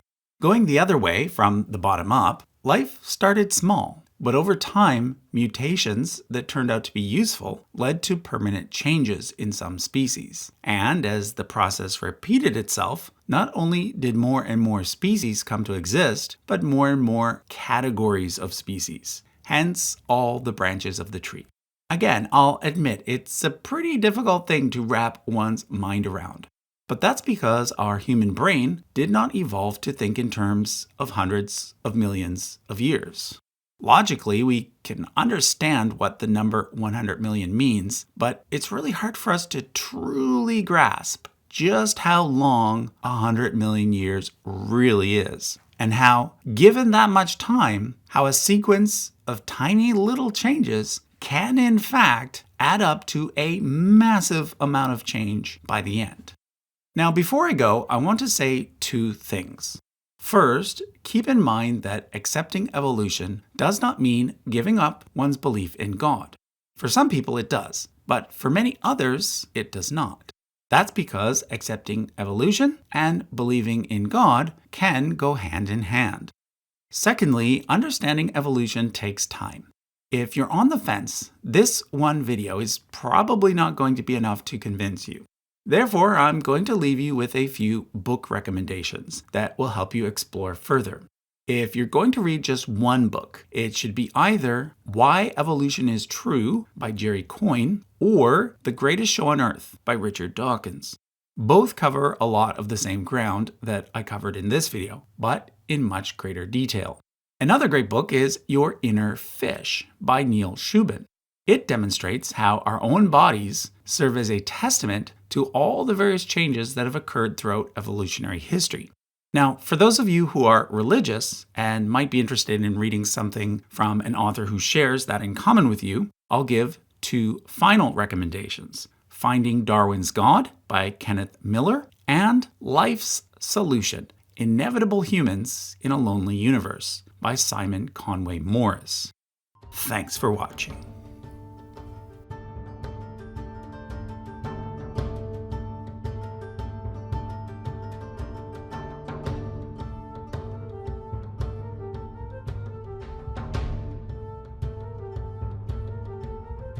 Going the other way, from the bottom up, life started small, But over time, mutations that turned out to be useful led to permanent changes in some species. And as the process repeated itself, not only did more and more species come to exist, but more and more categories of species. Hence, all the branches of the tree. Again, I'll admit it's a pretty difficult thing to wrap one's mind around. But that's because our human brain did not evolve to think in terms of hundreds of millions of years. Logically, we can understand what the number 100 million means, but it's really hard for us to truly grasp just how long 100 million years really is, and how, given that much time, how a sequence of tiny little changes can in fact add up to a massive amount of change by the end. Now, before I go, I want to say two things. First, keep in mind that accepting evolution does not mean giving up one's belief in God. For some people it does, but for many others it does not. That's because accepting evolution and believing in God can go hand in hand. Secondly, understanding evolution takes time. If you're on the fence, this one video is probably not going to be enough to convince you. Therefore, I'm going to leave you with a few book recommendations that will help you explore further. If you're going to read just one book, it should be either Why Evolution is True by Jerry Coyne or The Greatest Show on Earth by Richard Dawkins. Both cover a lot of the same ground that I covered in this video, but in much greater detail. Another great book is Your Inner Fish by Neil Shubin. It demonstrates how our own bodies serve as a testament to all the various changes that have occurred throughout evolutionary history. Now, for those of you who are religious and might be interested in reading something from an author who shares that in common with you, I'll give two final recommendations: Finding Darwin's God by Kenneth Miller and Life's Solution: Inevitable Humans in a Lonely Universe by Simon Conway Morris. Thanks for watching.